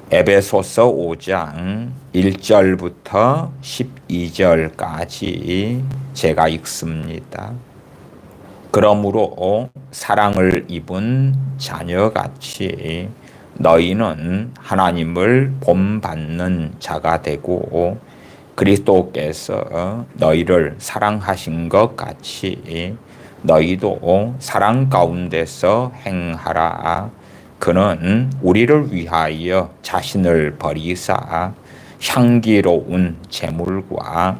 에베소서 5장 1절부터 12절까지 제가 읽습니다. 그러므로 사랑을 입은 자녀같이 너희는 하나님을 본받는 자가 되고 그리스도께서 너희를 사랑하신 것 같이 너희도 사랑 가운데서 행하라. 그는 우리를 위하여 자신을 버리사 향기로운 제물과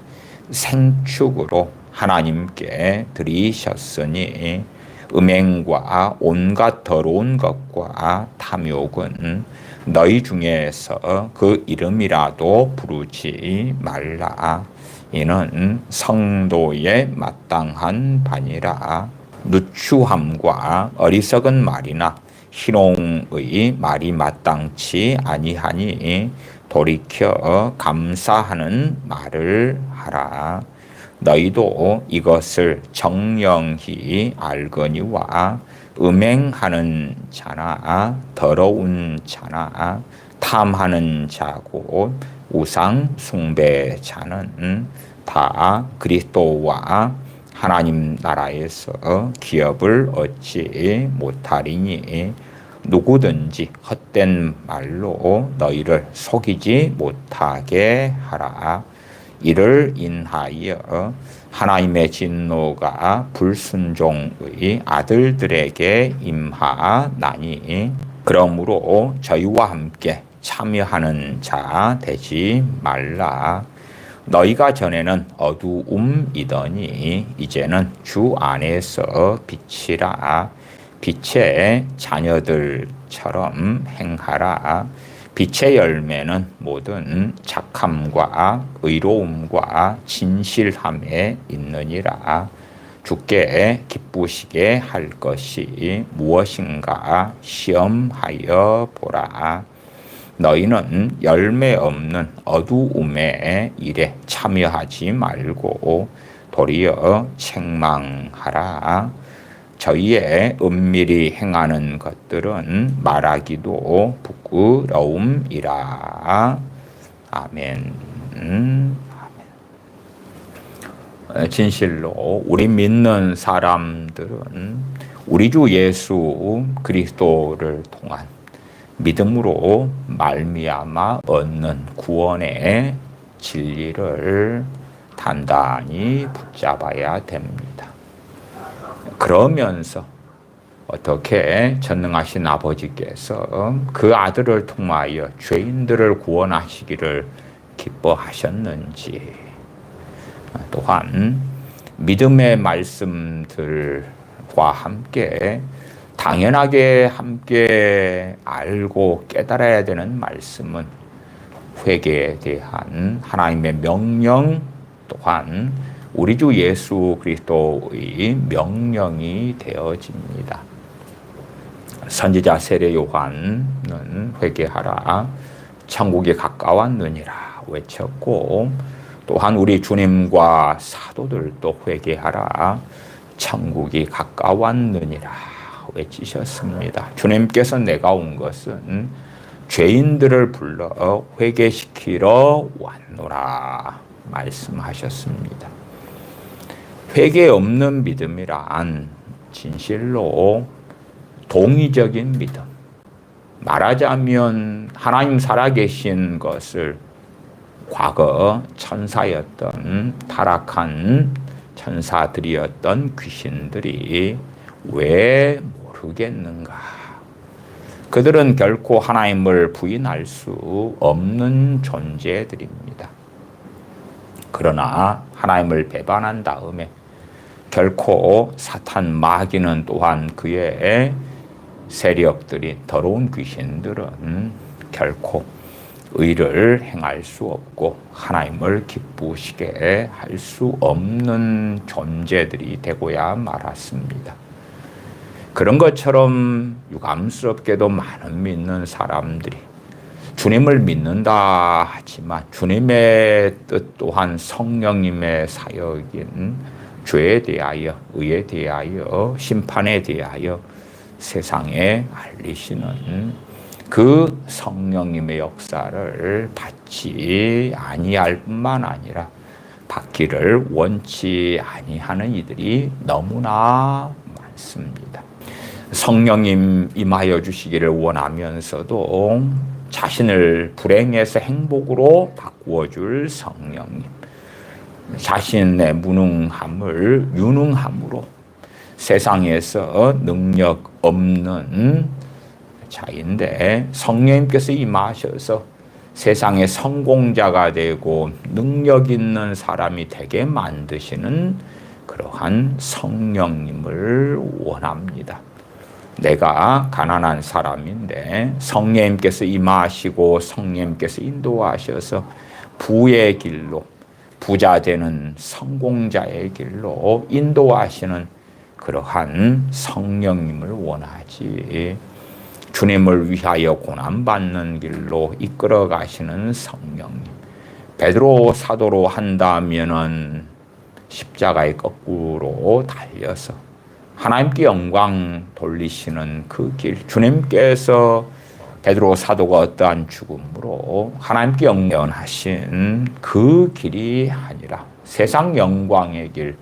생축으로 하나님께 드리셨으니 음행과 온갖 더러운 것과 탐욕은 너희 중에서 그 이름이라도 부르지 말라. 이는 성도에 마땅한 바니라. 누추함과 어리석은 말이나 희롱의 말이 마땅치 아니하니 돌이켜 감사하는 말을 하라. 너희도 이것을 정령히 알거니와 음행하는 자나 더러운 자나 탐하는 자고 우상 숭배자는 다 그리스도와 하나님 나라에서 기업을 얻지 못하리니 누구든지 헛된 말로 너희를 속이지 못하게 하라. 이를 인하여 하나님의 진노가 불순종의 아들들에게 임하나니 그러므로 저희와 함께 참여하는 자 되지 말라. 너희가 전에는 어두움이더니 이제는 주 안에서 빛이라. 빛의 자녀들처럼 행하라. 빛의 열매는 모든 착함과 의로움과 진실함에 있느니라. 주께 기쁘시게 할 것이 무엇인가 시험하여 보라. 너희는 열매 없는 어두움의 일에 참여하지 말고 도리어 책망하라. 저희의 은밀히 행하는 것들은 말하기도 부끄러움이라. 아멘. 진실로 우리 믿는 사람들은 우리 주 예수 그리스도를 통한 믿음으로 말미암아 얻는 구원의 진리를 단단히 붙잡아야 됩니다. 그러면서 어떻게 전능하신 아버지께서 그 아들을 통하여 죄인들을 구원하시기를 기뻐하셨는지, 또한 믿음의 말씀들과 함께 당연하게 함께 알고 깨달아야 되는 말씀은 회개에 대한 하나님의 명령, 또한 우리 주 예수 그리스도의 명령이 되어집니다. 선지자 세례 요한은 회개하라, 천국이 가까웠느니라 외쳤고, 또한 우리 주님과 사도들도 회개하라, 천국이 가까웠느니라 외치셨습니다. 주님께서 내가 온 것은 죄인들을 불러 회개시키러 왔노라 말씀하셨습니다. 회개 없는 믿음이란 진실로 동의적인 믿음, 말하자면 하나님 살아계신 것을 과거 천사였던 타락한 천사들이었던 귀신들이 왜 모르겠는가? 그들은 결코 하나님을 부인할 수 없는 존재들입니다. 그러나 하나님을 배반한 다음에 결코 사탄 마귀는 또한 그의 세력들이 더러운 귀신들은 결코 의를 행할 수 없고 하나님을 기쁘시게 할 수 없는 존재들이 되고야 말았습니다. 그런 것처럼 유감스럽게도 많은 믿는 사람들이 주님을 믿는다 하지만 주님의 뜻 또한 성령님의 사역인 죄에 대하여, 의에 대하여, 심판에 대하여 세상에 알리시는 그 성령님의 역사를 받지 아니할 뿐만 아니라 받기를 원치 아니하는 이들이 너무나 많습니다. 성령님 임하여 주시기를 원하면서도 자신을 불행에서 행복으로 바꾸어 줄 성령님, 자신의 무능함을 유능함으로 세상에서 능력 없는 자인데 성령님께서 임하셔서 세상의 성공자가 되고 능력 있는 사람이 되게 만드시는 그러한 성령님을 원합니다. 내가 가난한 사람인데 성령님께서 임하시고 성령님께서 인도하셔서 부의 길로, 부자 되는 성공자의 길로 인도하시는 그러한 성령님을 원하지, 주님을 위하여 고난받는 길로 이끌어 가시는 성령님, 베드로 사도로 한다면은 십자가의 거꾸로 달려서 하나님께 영광 돌리시는 그 길, 주님께서 베드로 사도가 어떠한 죽음으로 하나님께 영원하신 그 길이 아니라 세상 영광의 길,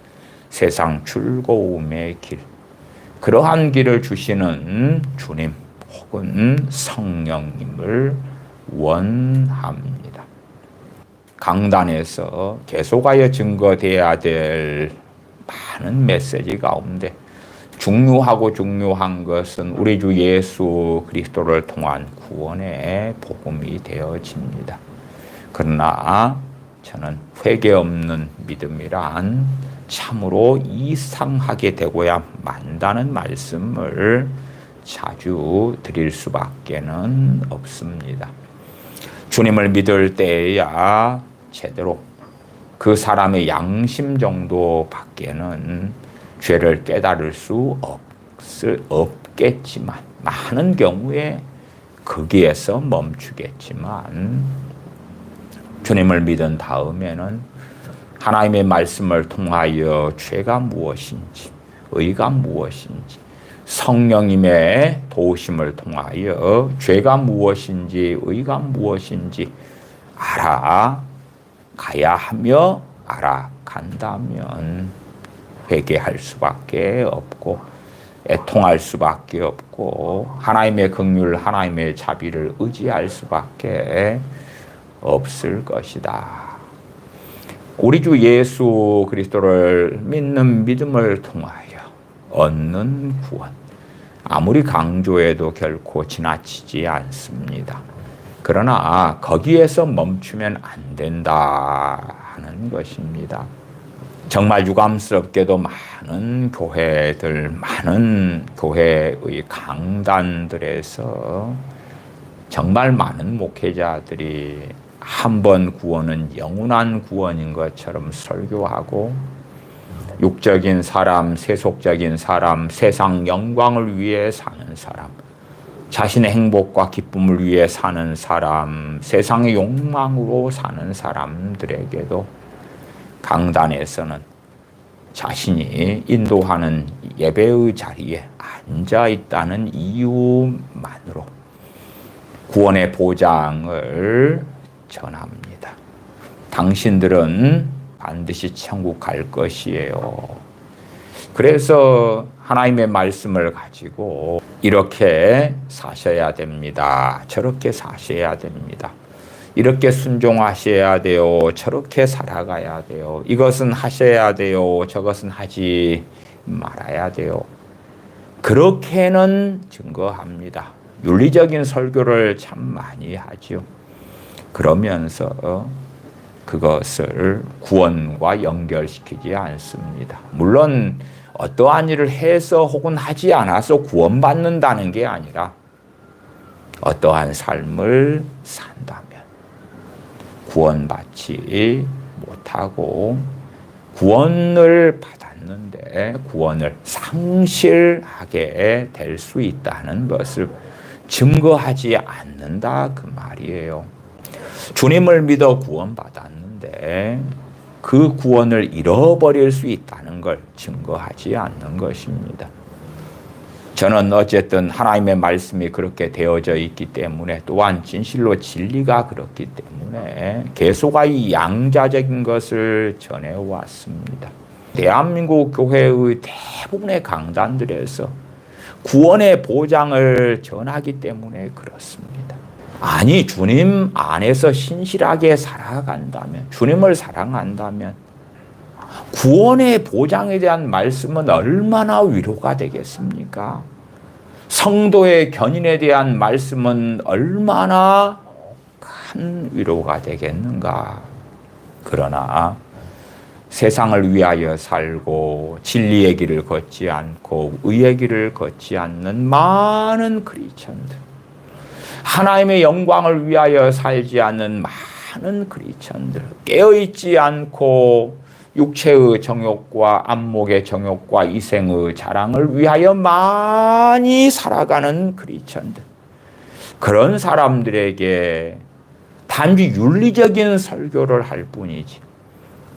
세상 즐거움의 길, 그러한 길을 주시는 주님 혹은 성령님을 원합니다. 강단에서 계속하여 증거되어야 될 많은 메시지 가운데 중요한 것은 우리 주 예수 그리스도를 통한 구원의 복음이 되어집니다. 그러나 저는 회개 없는 믿음이란 참으로 이상하게 되고야 만다는 말씀을 자주 드릴 수밖에는 없습니다. 주님을 믿을 때에야 제대로 그 사람의 양심 정도밖에는 죄를 깨달을 수 없겠지만, 많은 경우에 거기에서 멈추겠지만, 주님을 믿은 다음에는 하나님의 말씀을 통하여 죄가 무엇인지, 의가 무엇인지, 성령님의 도우심을 통하여 죄가 무엇인지, 의가 무엇인지 알아가야 하며 알아간다면 회개할 수밖에 없고 애통할 수밖에 없고 하나님의 긍휼, 하나님의 자비를 의지할 수밖에 없을 것이다. 우리 주 예수 그리스도를 믿는 믿음을 통하여 얻는 구원, 아무리 강조해도 결코 지나치지 않습니다. 그러나 거기에서 멈추면 안 된다 하는 것입니다. 정말 유감스럽게도 많은 교회들, 많은 교회의 강단들에서 정말 많은 목회자들이 한 번 구원은 영원한 구원인 것처럼 설교하고, 육적인 사람, 세속적인 사람, 세상 영광을 위해 사는 사람, 자신의 행복과 기쁨을 위해 사는 사람, 세상의 욕망으로 사는 사람들에게도 강단에서는 자신이 인도하는 예배의 자리에 앉아 있다는 이유만으로 구원의 보장을 전합니다. 당신들은 반드시 천국 갈 것이에요. 그래서 하나님의 말씀을 가지고 이렇게 사셔야 됩니다. 저렇게 사셔야 됩니다. 이렇게 순종하셔야 돼요. 저렇게 살아가야 돼요. 이것은 하셔야 돼요. 저것은 하지 말아야 돼요. 그렇게는 증거합니다. 윤리적인 설교를 참 많이 하죠. 그러면서 그것을 구원과 연결시키지 않습니다. 물론 어떠한 일을 해서 혹은 하지 않아서 구원받는다는 게 아니라 어떠한 삶을 산다면 구원받지 못하고 구원을 받았는데 구원을 상실하게 될 수 있다는 것을 증거하지 않는다 그 말이에요. 주님을 믿어 구원받았는데 그 구원을 잃어버릴 수 있다는 걸 증거하지 않는 것입니다. 저는 어쨌든 하나님의 말씀이 그렇게 되어져 있기 때문에 또한 진실로 진리가 그렇기 때문에 계속과 이 양자적인 것을 전해왔습니다. 대한민국 교회의 대부분의 강단들에서 구원의 보장을 전하기 때문에 그렇습니다. 아니, 주님 안에서 신실하게 살아간다면, 주님을 사랑한다면 구원의 보장에 대한 말씀은 얼마나 위로가 되겠습니까? 성도의 견인에 대한 말씀은 얼마나 큰 위로가 되겠는가? 그러나 세상을 위하여 살고 진리의 길을 걷지 않고 의의 길을 걷지 않는 많은 크리스천들, 하나님의 영광을 위하여 살지 않는 많은 크리스천들, 깨어있지 않고 육체의 정욕과 안목의 정욕과 이생의 자랑을 위하여 많이 살아가는 크리스천들, 그런 사람들에게 단지 윤리적인 설교를 할 뿐이지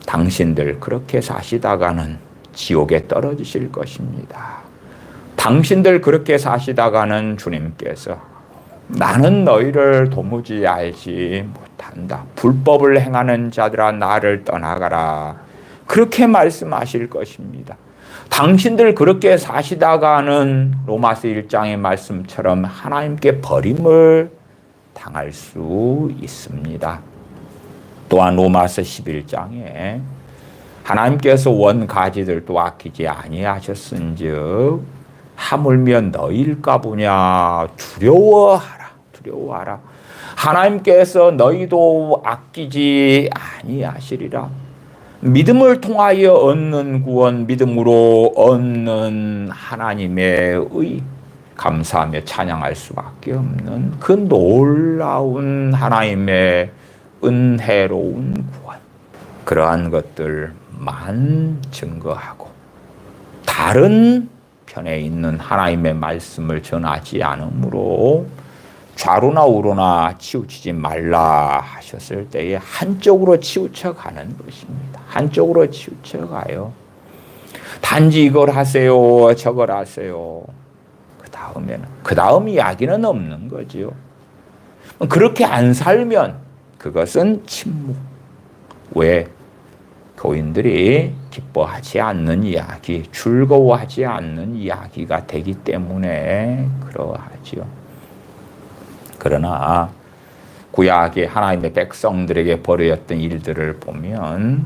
당신들 그렇게 사시다가는 지옥에 떨어지실 것입니다. 당신들 그렇게 사시다가는 주님께서 나는 너희를 도무지 알지 못한다. 불법을 행하는 자들아 나를 떠나가라. 그렇게 말씀하실 것입니다. 당신들 그렇게 사시다가는 로마서 1장의 말씀처럼 하나님께 버림을 당할 수 있습니다. 또한 로마서 11장에 하나님께서 원가지들도 아끼지 아니하셨은즉 하물며 너희일까 보냐 두려워하라. 하나님께서 너희도 아끼지 아니하시리라. 믿음을 통하여 얻는 구원, 믿음으로 얻는 하나님의 의, 감사하며 찬양할 수밖에 없는 그 놀라운 하나님의 은혜로운 구원, 그러한 것들만 증거하고 다른 편에 있는 하나님의 말씀을 전하지 않으므로 좌로나 우로나 치우치지 말라 하셨을 때에 한쪽으로 치우쳐 가는 것입니다. 한쪽으로 치우쳐 가요. 단지 이걸 하세요, 저걸 하세요. 그 다음 이야기는 없는 거지요. 그렇게 안 살면 그것은 침묵. 왜? 교인들이 기뻐하지 않는 이야기, 즐거워하지 않는 이야기가 되기 때문에 그러하지요. 그러나 구약의 하나님의 백성들에게 벌어졌던 일들을 보면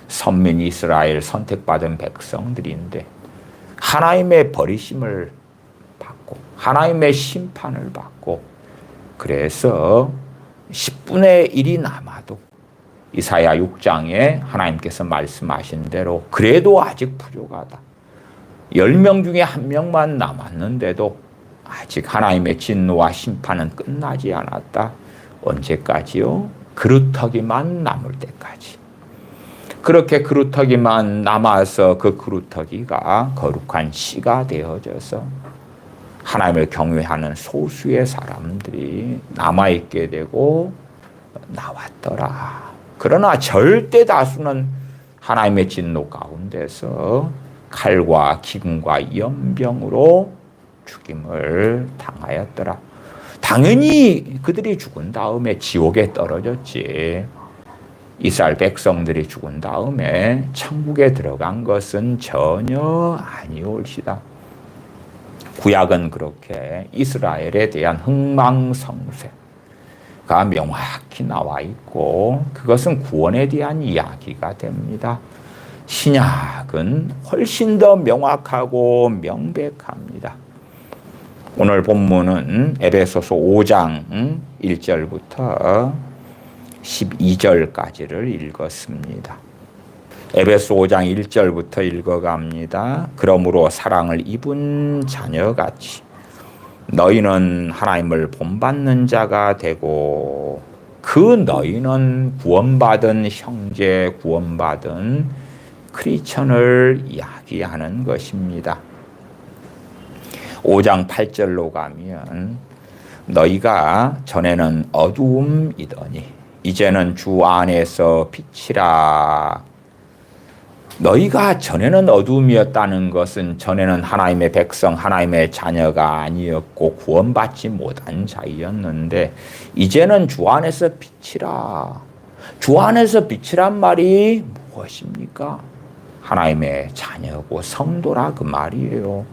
선민 이스라엘 선택받은 백성들인데 하나님의 버리심을 받고 하나님의 심판을 받고 그래서 10분의 1이 남아도 이사야 6장에 하나님께서 말씀하신 대로 그래도 아직 부족하다. 10명 중에 1명만 남았는데도 아직 하나님의 진노와 심판은 끝나지 않았다. 언제까지요? 그루터기만 남을 때까지. 그렇게 그루터기만 남아서 그 그루터기가 거룩한 씨가 되어져서 하나님을 경외하는 소수의 사람들이 남아있게 되고 나왔더라. 그러나 절대 다수는 하나님의 진노 가운데서 칼과 기근과 연병으로 죽임을 당하였더라. 당연히 그들이 죽은 다음에 지옥에 떨어졌지. 이스라엘 백성들이 죽은 다음에 천국에 들어간 것은 전혀 아니올시다. 구약은 그렇게 이스라엘에 대한 흥망성쇠가 명확히 나와 있고 그것은 구원에 대한 이야기가 됩니다. 신약은 훨씬 더 명확하고 명백합니다. 오늘 본문은 에베소서 5장 1절부터 12절까지를 읽었습니다. 에베소 5장 1절부터 읽어갑니다. 그러므로 사랑을 입은 자녀같이 너희는 하나님을 본받는 자가 되고 그 너희는 구원받은 형제, 구원받은 크리스천을 이야기하는 것입니다. 5장 8절로 가면 너희가 전에는 어두움이더니 이제는 주 안에서 빛이라. 너희가 전에는 어둠이었다는 것은 전에는 하나님의 백성, 하나님의 자녀가 아니었고 구원받지 못한 자이었는데 이제는 주 안에서 빛이라. 주 안에서 빛이란 말이 무엇입니까? 하나님의 자녀고 성도라 그 말이에요.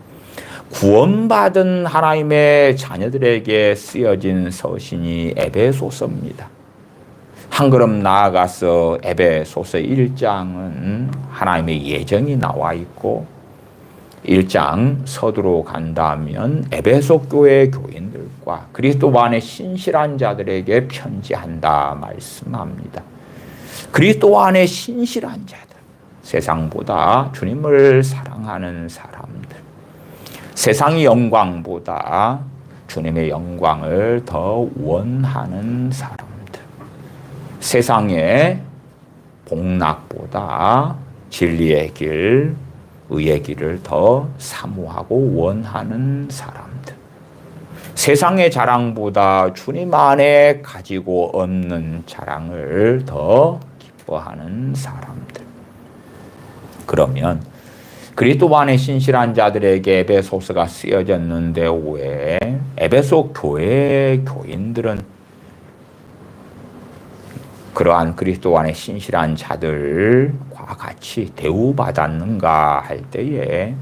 구원받은 하나님의 자녀들에게 쓰여진 서신이 에베소서입니다. 한 걸음 나아가서 에베소서 1장은 하나님의 예정이 나와 있고 1장 서두로 간다면 에베소 교회 교인들과 그리스도 안에 신실한 자들에게 편지한다 말씀합니다. 그리스도 안에 신실한 자들, 세상보다 주님을 사랑하는 사람들, 세상의 영광보다 주님의 영광을 더 원하는 사람들, 세상의 복락보다 진리의 길, 의의 길을 더 사모하고 원하는 사람들, 세상의 자랑보다 주님 안에 가지고 없는 자랑을 더 기뻐하는 사람들. 그러면 그리스도 안에 신실한 자들에게 에베소서가 쓰여졌는데 왜 에베소 교회 교인들은 그러한 그리스도 안에 신실한 자들과 같이 대우받았는가 할 때에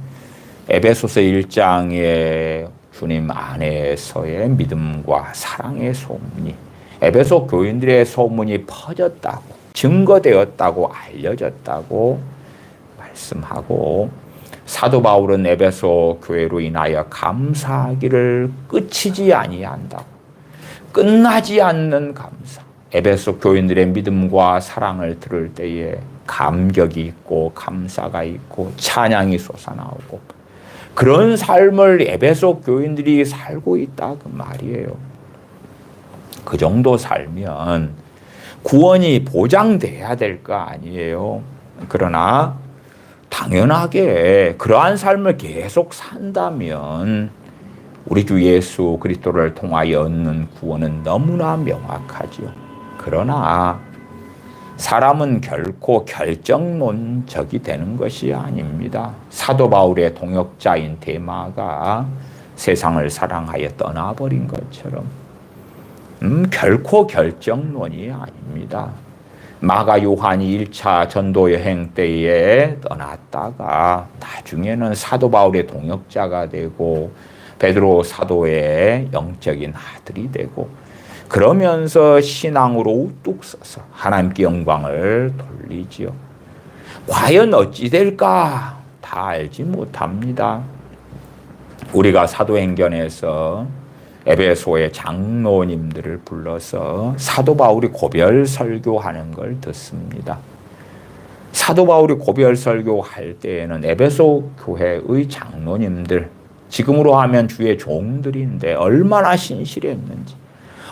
에베소서 1장에 주님 안에서의 믿음과 사랑의 소문이 에베소 교인들의 소문이 퍼졌다고, 증거되었다고, 알려졌다고 말씀하고, 사도 바울은 에베소 교회로 인하여 감사하기를 끝이지 아니한다고, 끝나지 않는 감사. 에베소 교인들의 믿음과 사랑을 들을 때에 감격이 있고 감사가 있고 찬양이 솟아나오고 그런 삶을 에베소 교인들이 살고 있다 그 말이에요. 그 정도 살면 구원이 보장돼야 될 거 아니에요. 그러나 당연하게 그러한 삶을 계속 산다면 우리 주 예수 그리스도를 통하여 얻는 구원은 너무나 명확하죠. 그러나 사람은 결코 결정론적이 되는 것이 아닙니다. 사도 바울의 동역자인 데마가 세상을 사랑하여 떠나버린 것처럼 결코 결정론이 아닙니다. 마가 요한이 1차 전도 여행 때에 떠났다가 나중에는 사도 바울의 동역자가 되고 베드로 사도의 영적인 아들이 되고 그러면서 신앙으로 우뚝 서서 하나님께 영광을 돌리지요. 과연 어찌 될까? 다 알지 못합니다. 우리가 사도행전에서 에베소의 장로님들을 불러서 사도 바울이 고별 설교하는 걸 듣습니다. 사도 바울이 고별 설교할 때에는 에베소 교회의 장로님들, 지금으로 하면 주의 종들인데 얼마나 신실했는지,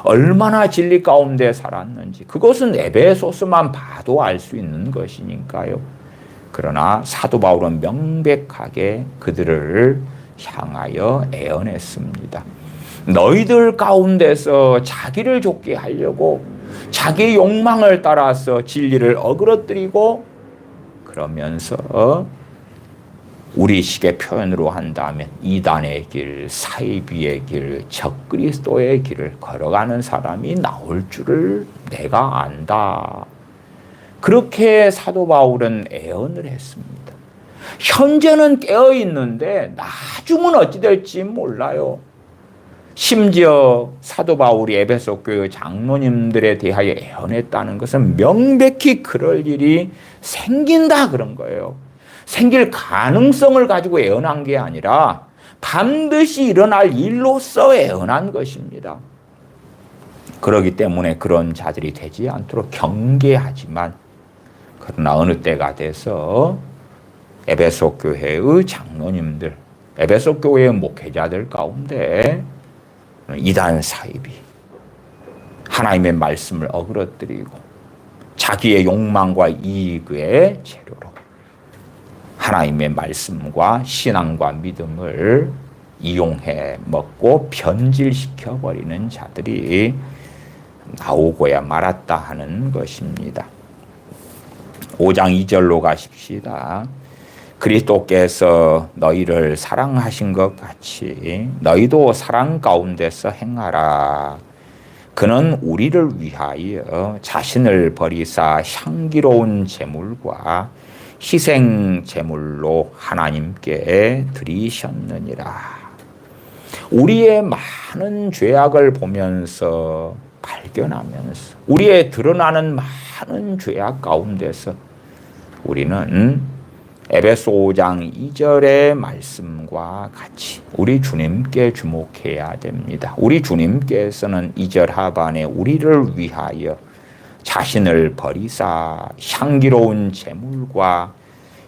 얼마나 진리 가운데 살았는지 그것은 에베소서만 봐도 알 수 있는 것이니까요. 그러나 사도 바울은 명백하게 그들을 향하여 애언했습니다. 너희들 가운데서 자기를 좁게 하려고 자기 욕망을 따라서 진리를 어그러뜨리고 그러면서 우리식의 표현으로 한다면 이단의 길, 사이비의 길, 적그리스도의 길을 걸어가는 사람이 나올 줄을 내가 안다. 그렇게 사도 바울은 애언을 했습니다. 현재는 깨어 있는데 나중은 어찌 될지 몰라요. 심지어 사도 바울이 에베소 교회 장로님들에 대하여 애언했다는 것은 명백히 그럴 일이 생긴다 그런 거예요. 생길 가능성을 가지고 애언한 게 아니라 반드시 일어날 일로서 애언한 것입니다. 그렇기 때문에 그런 자들이 되지 않도록 경계하지만 그러나 어느 때가 돼서 에베소 교회의 장로님들, 에베소 교회의 목회자들 가운데 이단 사이비, 하나님의 말씀을 어그러뜨리고 자기의 욕망과 이익의 재료로 하나님의 말씀과 신앙과 믿음을 이용해 먹고 변질시켜 버리는 자들이 나오고야 말았다 하는 것입니다. 5장 2절로 가십시다. 그리스도께서 너희를 사랑하신 것 같이 너희도 사랑 가운데서 행하라. 그는 우리를 위하여 자신을 버리사 향기로운 제물과 희생 제물로 하나님께 드리셨느니라. 우리의 많은 죄악을 보면서 발견하면서 우리의 드러나는 많은 죄악 가운데서 우리는 에베소 5장 2절의 말씀과 같이 우리 주님께 주목해야 됩니다. 우리 주님께서는 2절 하반에 우리를 위하여 자신을 버리사 향기로운 제물과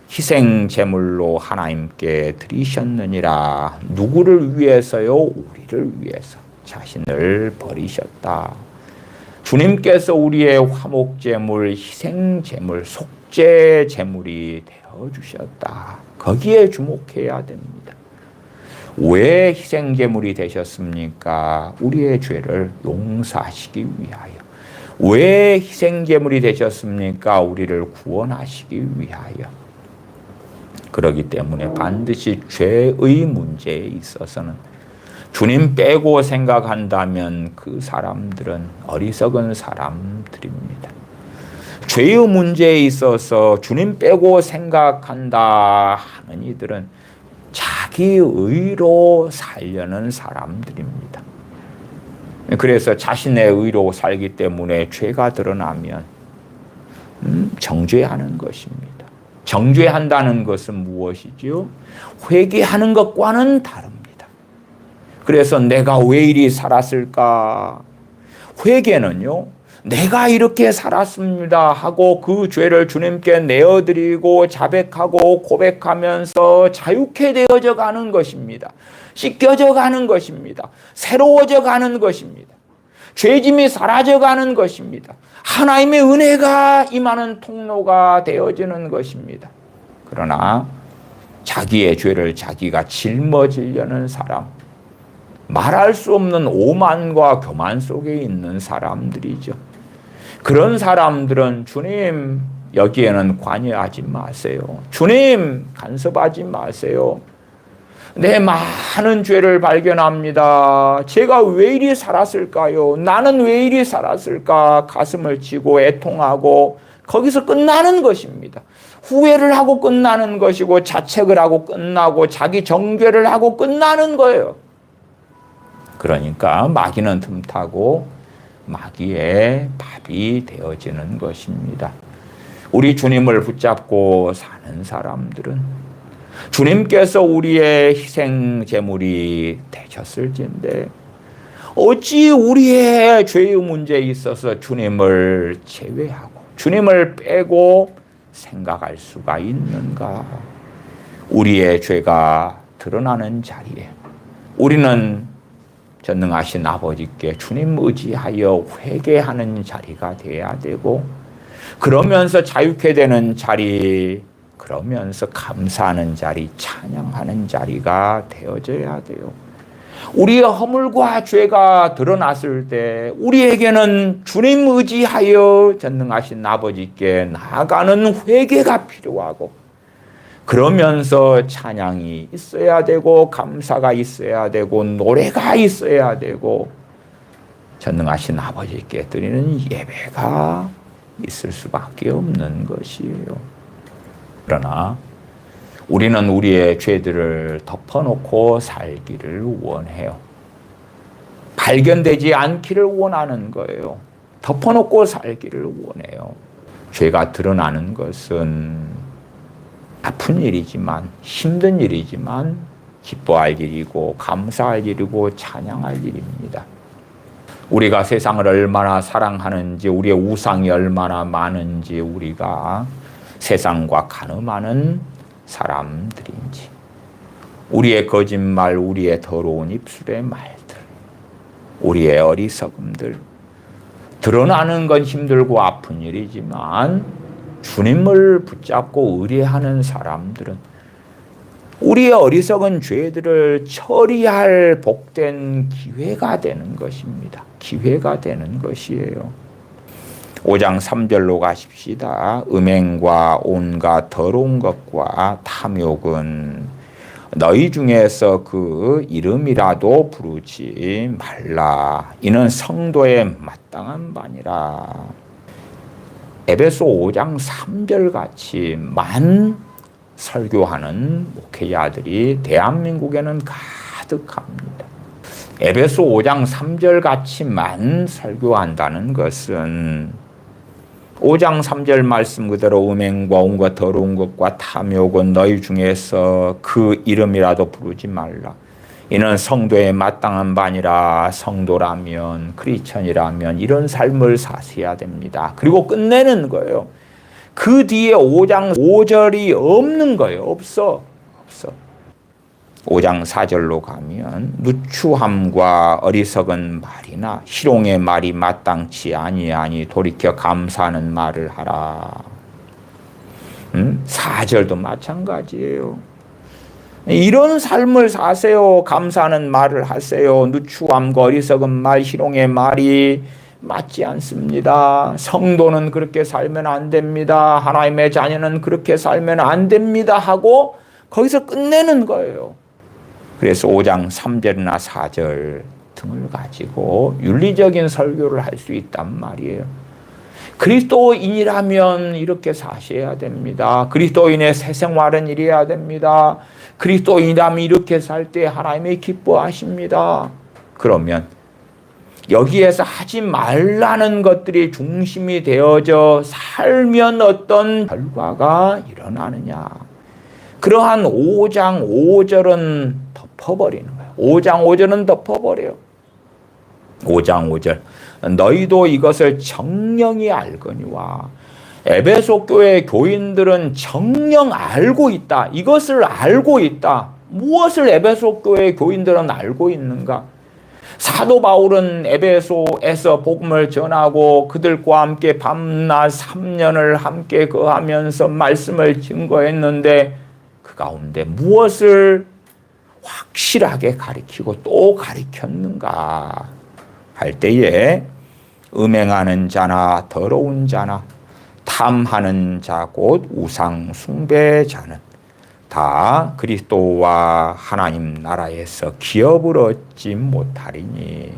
희생 제물로 하나님께 드리셨느니라. 누구를 위해서요? 우리를 위해서 자신을 버리셨다. 주님께서 우리의 화목 제물, 희생 제물, 속죄 제물이 되어 주셨다. 거기에 주목해야 됩니다. 왜 희생 제물이 되셨습니까? 우리의 죄를 용서하시기 위하여. 왜 희생 제물이 되셨습니까? 우리를 구원하시기 위하여. 그렇기 때문에 반드시 죄의 문제에 있어서는 주님 빼고 생각한다면 그 사람들은 어리석은 사람들입니다. 죄의 문제에 있어서 주님 빼고 생각한다 하는 이들은 자기 의로 살려는 사람들입니다. 그래서 자신의 의로 살기 때문에 죄가 드러나면 정죄하는 것입니다. 정죄한다는 것은 무엇이지요? 회개하는 것과는 다릅니다. 그래서 내가 왜 이리 살았을까? 회개는요, 내가 이렇게 살았습니다 하고 그 죄를 주님께 내어드리고 자백하고 고백하면서 자유케 되어져 가는 것입니다. 씻겨져 가는 것입니다. 새로워져 가는 것입니다. 죄짐이 사라져 가는 것입니다. 하나님의 은혜가 임하는 통로가 되어지는 것입니다. 그러나 자기의 죄를 자기가 짊어지려는 사람, 말할 수 없는 오만과 교만 속에 있는 사람들이죠. 그런 사람들은 주님 여기에는 관여하지 마세요. 주님 간섭하지 마세요. 내 많은 죄를 발견합니다. 제가 왜 이리 살았을까요? 나는 왜 이리 살았을까? 가슴을 치고 애통하고 거기서 끝나는 것입니다. 후회를 하고 끝나는 것이고 자책을 하고 끝나고 자기 정죄를 하고 끝나는 거예요. 그러니까 마귀는 틈타고 마귀의 밥이 되어지는 것입니다. 우리 주님을 붙잡고 사는 사람들은 주님께서 우리의 희생 제물이 되셨을진데 어찌 우리의 죄의 문제에 있어서 주님을 제외하고 주님을 빼고 생각할 수가 있는가? 우리의 죄가 드러나는 자리에 우리는 전능하신 아버지께 주님 의지하여 회개하는 자리가 돼야 되고 그러면서 자유케 되는 자리, 그러면서 감사하는 자리, 찬양하는 자리가 되어져야 돼요. 우리의 허물과 죄가 드러났을 때 우리에게는 주님 의지하여 전능하신 아버지께 나아가는 회개가 필요하고 그러면서 찬양이 있어야 되고 감사가 있어야 되고 노래가 있어야 되고 전능하신 아버지께 드리는 예배가 있을 수밖에 없는 것이에요. 그러나 우리는 우리의 죄들을 덮어놓고 살기를 원해요. 발견되지 않기를 원하는 거예요. 덮어놓고 살기를 원해요. 죄가 드러나는 것은 아픈 일이지만 힘든 일이지만 기뻐할 일이고 감사할 일이고 찬양할 일입니다. 우리가 세상을 얼마나 사랑하는지 우리의 우상이 얼마나 많은지 우리가 세상과 가늠하는 사람들인지 우리의 거짓말, 우리의 더러운 입술의 말들, 우리의 어리석음들 드러나는 건 힘들고 아픈 일이지만 주님을 붙잡고 의뢰하는 사람들은 우리의 어리석은 죄들을 처리할 복된 기회가 되는 것입니다. 기회가 되는 것이에요. 5장 3절로 가십시다. 음행과 온갖 더러운 것과 탐욕은 너희 중에서 그 이름이라도 부르지 말라. 이는 성도에 마땅한 바니라. 에베소 5장 3절 같이 설교하는 목회자들이 대한민국에는 가득합니다. 에베소 5장 3절 같이만 설교한다는 것은 5장 3절 말씀 그대로 음행과 온갖 더러운 것과 탐욕은 너희 중에서 그 이름이라도 부르지 말라. 이는 성도에 마땅한 바니라. 성도라면, 크리스천이라면 이런 삶을 사셔야 됩니다. 그리고 끝내는 거예요. 그 뒤에 5장 5절이 없는 거예요. 없어. 5장 4절로 가면 누추함과 어리석은 말이나 희롱의 말이 마땅치 아니하니 돌이켜 감사하는 말을 하라. 4절도 마찬가지예요. 이런 삶을 사세요. 감사하는 말을 하세요. 누추함과 어리석은 말, 희롱의 말이 맞지 않습니다. 성도는 그렇게 살면 안 됩니다. 하나님의 자녀는 그렇게 살면 안 됩니다 하고 거기서 끝내는 거예요. 그래서 5장 3절이나 4절 등을 가지고 윤리적인 설교를 할 수 있단 말이에요. 그리스도인이라면 이렇게 사셔야 됩니다. 그리스도인의 새 생활은 이래야 됩니다. 그리스도인이라면 이렇게 살 때 하나님이 기뻐하십니다. 그러면 여기에서 하지 말라는 것들이 중심이 되어져 살면 어떤 결과가 일어나느냐. 그러한 5장 5절은 덮어버리는 거예요. 5장 5절은 덮어버려요. 5장 5절 너희도 이것을 정령이 알거니와. 에베소 교회 교인들은 정령 알고 있다. 이것을 알고 있다. 무엇을 에베소 교회 교인들은 알고 있는가? 사도 바울은 에베소에서 복음을 전하고 그들과 함께 밤낮 3년을 함께 거하면서 말씀을 증거했는데 그 가운데 무엇을 확실하게 가리키고 또 가리켰는가 할 때에 음행하는 자나 더러운 자나 탐하는 자 곧 우상 숭배자는 다 그리스도와 하나님 나라에서 기업을 얻지 못하리니.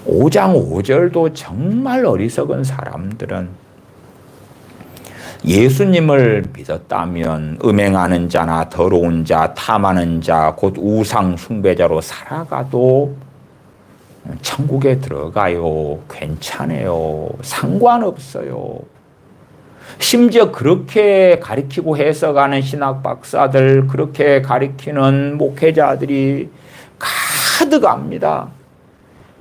5장 5절도 정말 어리석은 사람들은 예수님을 믿었다면 음행하는 자나 더러운 자, 탐하는 자, 곧 우상 숭배자로 살아가도 천국에 들어가요. 괜찮아요. 상관없어요. 심지어 그렇게 가리키고 해석하는 신학 박사들, 그렇게 가리키는 목회자들이 가득합니다.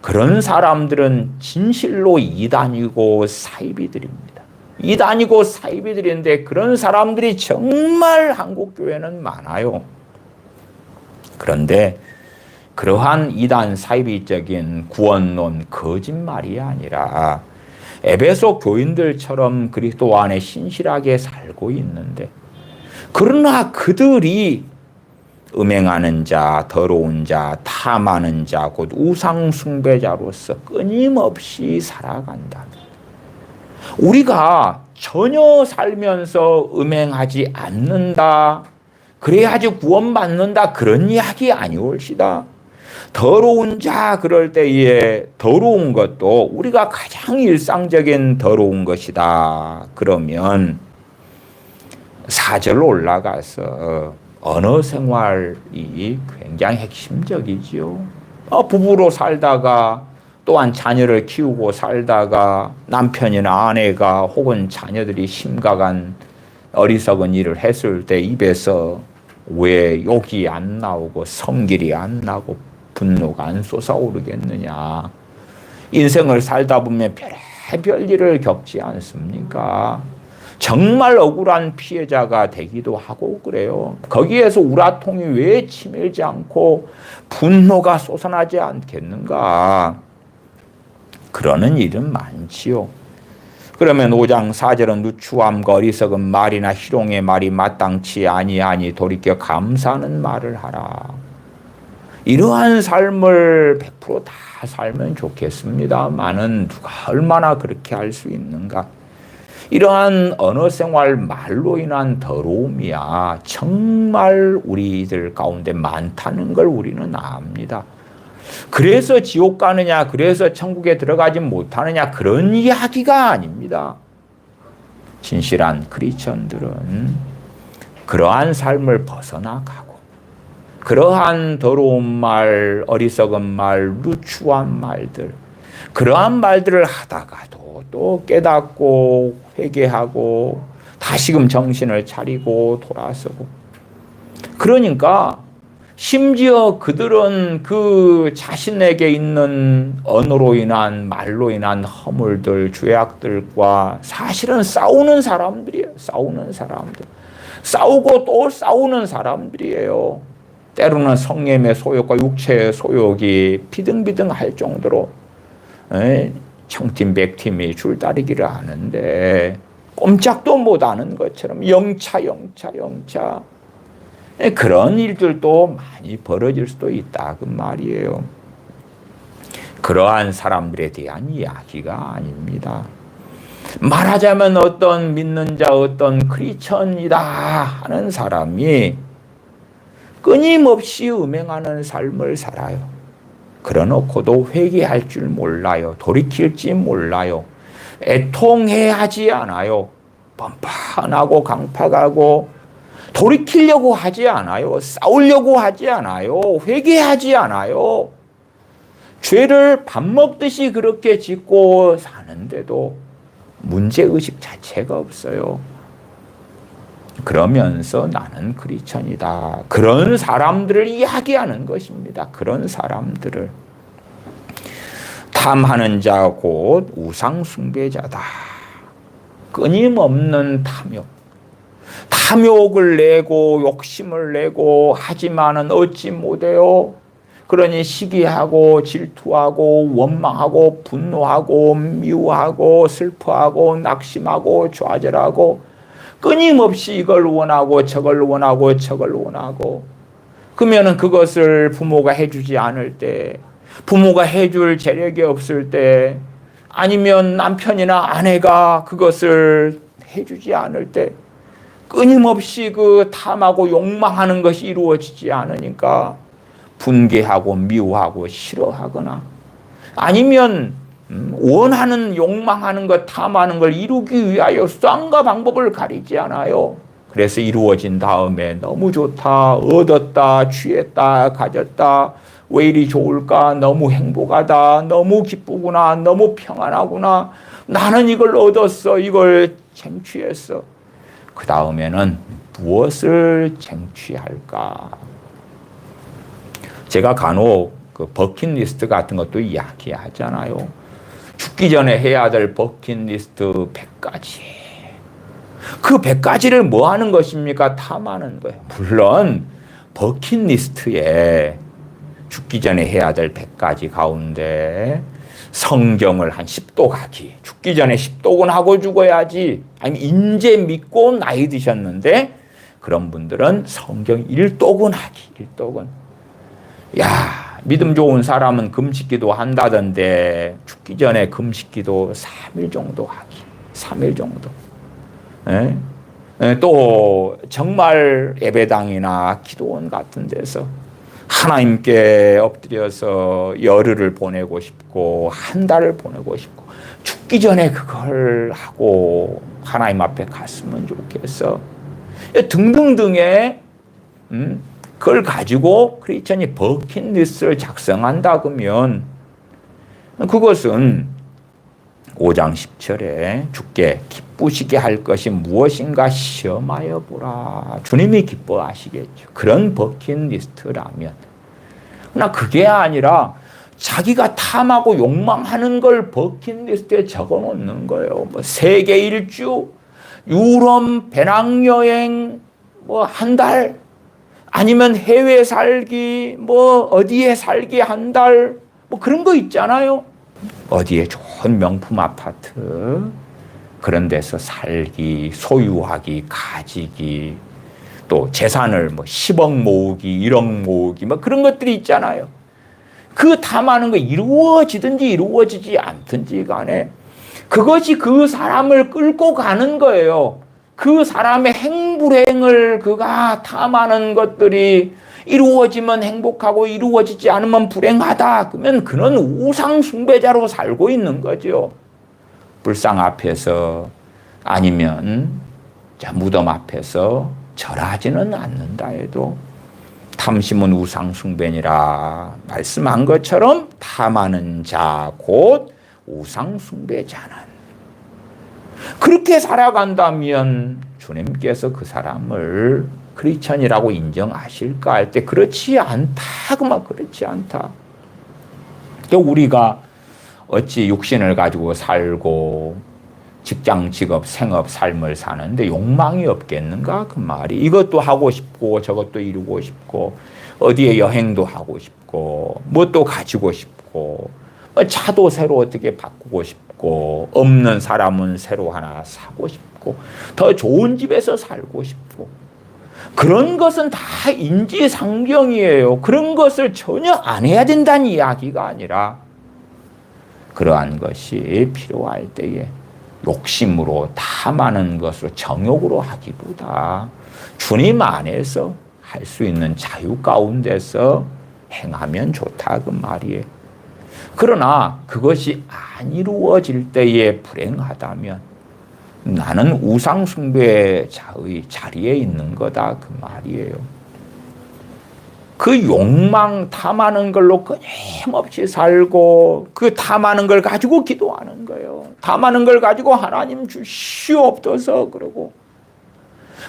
그런 사람들은 진실로 이단이고 사이비들입니다. 이단이고 사이비들인데 그런 사람들이 정말 한국 교회는 많아요. 그런데 그러한 이단 사이비적인 구원론 거짓말이 아니라 에베소 교인들처럼 그리스도 안에 신실하게 살고 있는데, 그러나 그들이 음행하는 자, 더러운 자, 탐하는 자, 곧 우상 숭배자로서 끊임없이 살아간다. 우리가 전혀 살면서 음행하지 않는다, 그래야지 구원받는다, 그런 이야기 아니올시다. 더러운 자 그럴 때에 더러운 것도 우리가 가장 일상적인 더러운 것이다. 그러면 4절로 올라가서 언어 생활이 굉장히 핵심적이지요. 부부로 살다가 또한 자녀를 키우고 살다가 남편이나 아내가 혹은 자녀들이 심각한 어리석은 일을 했을 때 입에서 왜 욕이 안 나오고 성질이 안 나고 분노가 안 솟아오르겠느냐. 인생을 살다 보면 별의별 일을 겪지 않습니까? 정말 억울한 피해자가 되기도 하고 그래요. 거기에서 우라통이 왜 치밀지 않고 분노가 솟아나지 않겠는가. 그러는 일은 많지요. 그러면 5장 4절은 누추함과 어리석은 말이나 희롱의 말이 마땅치 아니하니 돌이켜 감사하는 말을 하라. 이러한 삶을 100%다 살면 좋겠습니다만은 누가 얼마나 그렇게 할 수 있는가? 이러한 언어 생활 말로 인한 더러움이야 정말 우리들 가운데 많다는 걸 우리는 압니다. 그래서 지옥 가느냐, 그래서 천국에 들어가지 못하느냐, 그런 이야기가 아닙니다. 진실한 크리스천들은 그러한 삶을 벗어나가고 그러한 더러운 말, 어리석은 말, 누추한 말들, 그러한 말들을 하다가도 또 깨닫고 회개하고 다시금 정신을 차리고 돌아서고, 그러니까 심지어 그들은 그 자신에게 있는 언어로 인한 말로 인한 허물들, 죄악들과 사실은 싸우는 사람들이에요. 싸우는 사람들. 싸우고 또 싸우는 사람들이에요. 때로는 성령의 소욕과 육체의 소욕이 비등비등할 정도로 청팀 백팀이 줄다리기를 하는데 꼼짝도 못하는 것처럼 영차 그런 일들도 많이 벌어질 수도 있다 그 말이에요. 그러한 사람들에 대한 이야기가 아닙니다. 말하자면 어떤 믿는 자, 어떤 크리스천이다 하는 사람이 끊임없이 음행하는 삶을 살아요. 그러놓고도 회개할 줄 몰라요. 돌이킬지 몰라요. 애통해야 하지 않아요. 뻔뻔하고 강팍하고 돌이키려고 하지 않아요. 싸우려고 하지 않아요. 회개하지 않아요. 죄를 밥 먹듯이 그렇게 짓고 사는데도 문제의식 자체가 없어요. 그러면서 나는 크리스천이다. 그런 사람들을 이야기하는 것입니다. 그런 사람들을. 탐하는 자 곧 우상 숭배자다. 끊임없는 탐욕. 탐욕을 내고 욕심을 내고 하지만은 얻지 못해요. 그러니 시기하고 질투하고 원망하고 분노하고 미워하고 슬퍼하고 낙심하고 좌절하고 끊임없이 이걸 원하고 저걸 원하고 저걸 원하고, 그러면은 그것을 부모가 해주지 않을 때, 부모가 해줄 재력이 없을 때, 아니면 남편이나 아내가 그것을 해주지 않을 때 끊임없이 그 탐하고 욕망하는 것이 이루어지지 않으니까 분개하고 미워하고 싫어하거나, 아니면 원하는 욕망하는 것, 탐하는 걸 이루기 위하여 수단과 방법을 가리지 않아요. 그래서 이루어진 다음에 너무 좋다, 얻었다, 취했다, 가졌다, 왜 이리 좋을까, 너무 행복하다, 너무 기쁘구나, 너무 평안하구나, 나는 이걸 얻었어, 이걸 쟁취했어. 그 다음에는 무엇을 쟁취할까? 제가 간혹 그 버킷리스트 같은 것도 이야기하잖아요. 죽기 전에 해야 될 버킷리스트 100가지. 그 100가지를 뭐 하는 것입니까? 탐하는 거예요. 물론 버킷리스트에 죽기 전에 해야 될 100가지 가운데 성경을 한 10도 가기. 죽기 전에 10도군 하고 죽어야지. 아니 인제 믿고 나이 드셨는데 그런 분들은 성경 1도군 하기. 1도군. 야, 믿음 좋은 사람은 금식기도 한다던데 죽기 전에 금식기도 3일 정도 하기. 3일 정도. 또 정말 예배당이나 기도원 같은 데서 하나님께 엎드려서 열흘을 보내고 싶고 한 달을 보내고 싶고 죽기 전에 그걸 하고 하나님 앞에 갔으면 좋겠어. 등등등의 그걸 가지고 크리스천이 버킷리스트를 작성한다 그러면 그것은 5장 10절에 주께 기쁘시게 할 것이 무엇인가 시험하여 보라. 주님이 기뻐하시겠죠. 그런 버킷리스트라면. 그러나 그게 아니라 자기가 탐하고 욕망하는 걸 버킷리스트에 적어놓는 거예요. 뭐 세계 일주, 유럽 배낭여행, 뭐 한 달, 아니면 해외 살기, 뭐 어디에 살기 한 달, 뭐 그런 거 있잖아요. 어디에 좋은 명품 아파트, 그런 데서 살기, 소유하기, 가지기, 또 재산을 뭐 10억 모으기, 1억 모으기, 뭐 그런 것들이 있잖아요. 그 탐하는 거 이루어지든지 이루어지지 않든지 간에 그것이 그 사람을 끌고 가는 거예요. 그 사람의 행불행을 그가 탐하는 것들이 이루어지면 행복하고 이루어지지 않으면 불행하다. 그러면 그는 우상 숭배자로 살고 있는 거죠. 불상 앞에서 아니면 무덤 앞에서 절하지는 않는다 해도 탐심은 우상 숭배니라 말씀한 것처럼 탐하는 자 곧 우상 숭배자는 그렇게 살아간다면 주님께서 그 사람을 크리스천이라고 인정하실까 할 때 그렇지 않다. 그만 그렇지 않다. 우리가 어찌 육신을 가지고 살고 직장, 직업, 생업, 삶을 사는데 욕망이 없겠는가? 그 말이. 이것도 하고 싶고 저것도 이루고 싶고 어디에 여행도 하고 싶고 뭣도 가지고 싶고 차도 새로 어떻게 바꾸고 싶고 없는 사람은 새로 하나 사고 싶고 더 좋은 집에서 살고 싶고 그런 것은 다 인지상정이에요. 그런 것을 전혀 안 해야 된다는 이야기가 아니라 그러한 것이 필요할 때에 욕심으로 탐하는 것으로 정욕으로 하기보다 주님 안에서 할 수 있는 자유 가운데서 행하면 좋다 그 말이에요. 그러나 그것이 안 이루어질 때에 불행하다면 나는 우상숭배자의 자리에 있는 거다 그 말이에요. 그 욕망 탐하는 걸로 끊임없이 살고 그 탐하는 걸 가지고 기도하는 거예요. 탐하는 걸 가지고 하나님 주시옵소서 그러고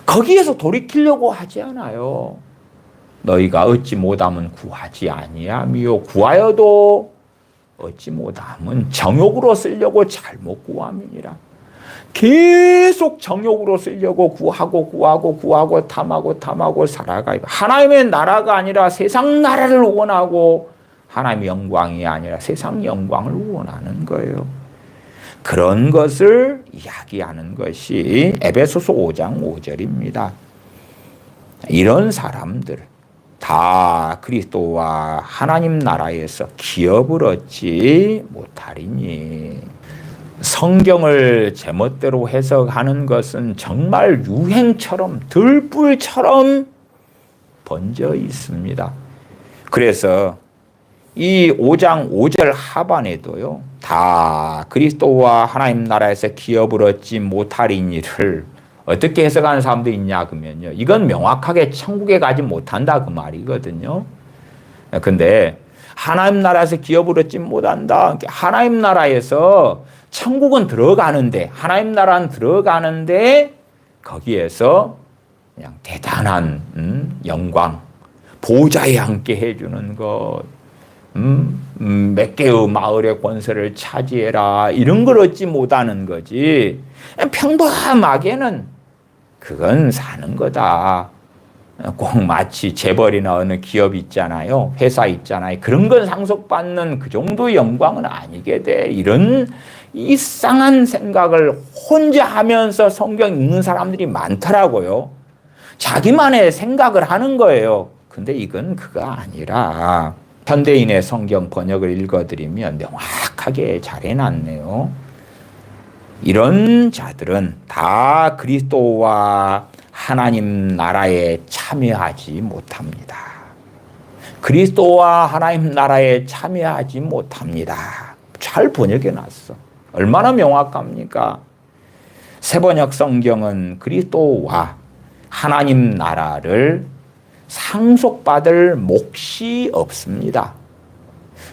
거기에서 돌이키려고 하지 않아요. 너희가 얻지 못하면 구하지 아니하며 구하여도 얻지 못하면 정욕으로 쓰려고 잘못 구함이니라. 계속 정욕으로 쓰려고 구하고 탐하고 살아가요. 하나님의 나라가 아니라 세상 나라를 원하고 하나님의 영광이 아니라 세상 영광을 원하는 거예요. 그런 것을 이야기하는 것이 에베소서 5장 5절입니다. 이런 사람들 다 그리스도와 하나님 나라에서 기업을 얻지 못하리니 성경을 제멋대로 해석하는 것은 정말 유행처럼 들불처럼 번져 있습니다. 그래서 이 5장 5절 하반에도요. 다 그리스도와 하나님 나라에서 기업을 얻지 못하리니를 어떻게 해석하는 사람도 있냐 그러면요. 이건 명확하게 천국에 가지 못한다 그 말이거든요. 근데 하나님 나라에서 기업을 얻지 못한다. 하나님 나라에서 천국은 들어가는데 하나님 나라는 들어가는데 거기에서 그냥 대단한 영광 보좌에 함께 해주는 것 몇 개의 마을의 권세를 차지해라 이런 걸 얻지 못하는 거지 평범하게는 그건 사는 거다. 꼭 마치 재벌이나 어느 기업 있잖아요. 회사 있잖아요. 그런 건 상속받는 그 정도의 영광은 아니게 돼. 이런 이상한 생각을 혼자 하면서 성경 읽는 사람들이 많더라고요. 자기만의 생각을 하는 거예요. 근데 이건 그거 아니라 현대인의 성경 번역을 읽어드리면 명확하게 잘 해놨네요. 이런 자들은 다 그리스도와 하나님 나라에 참여하지 못합니다. 그리스도와 하나님 나라에 참여하지 못합니다. 잘 번역해놨어. 얼마나 명확합니까? 새번역 성경은 그리스도와 하나님 나라를 상속받을 몫이 없습니다.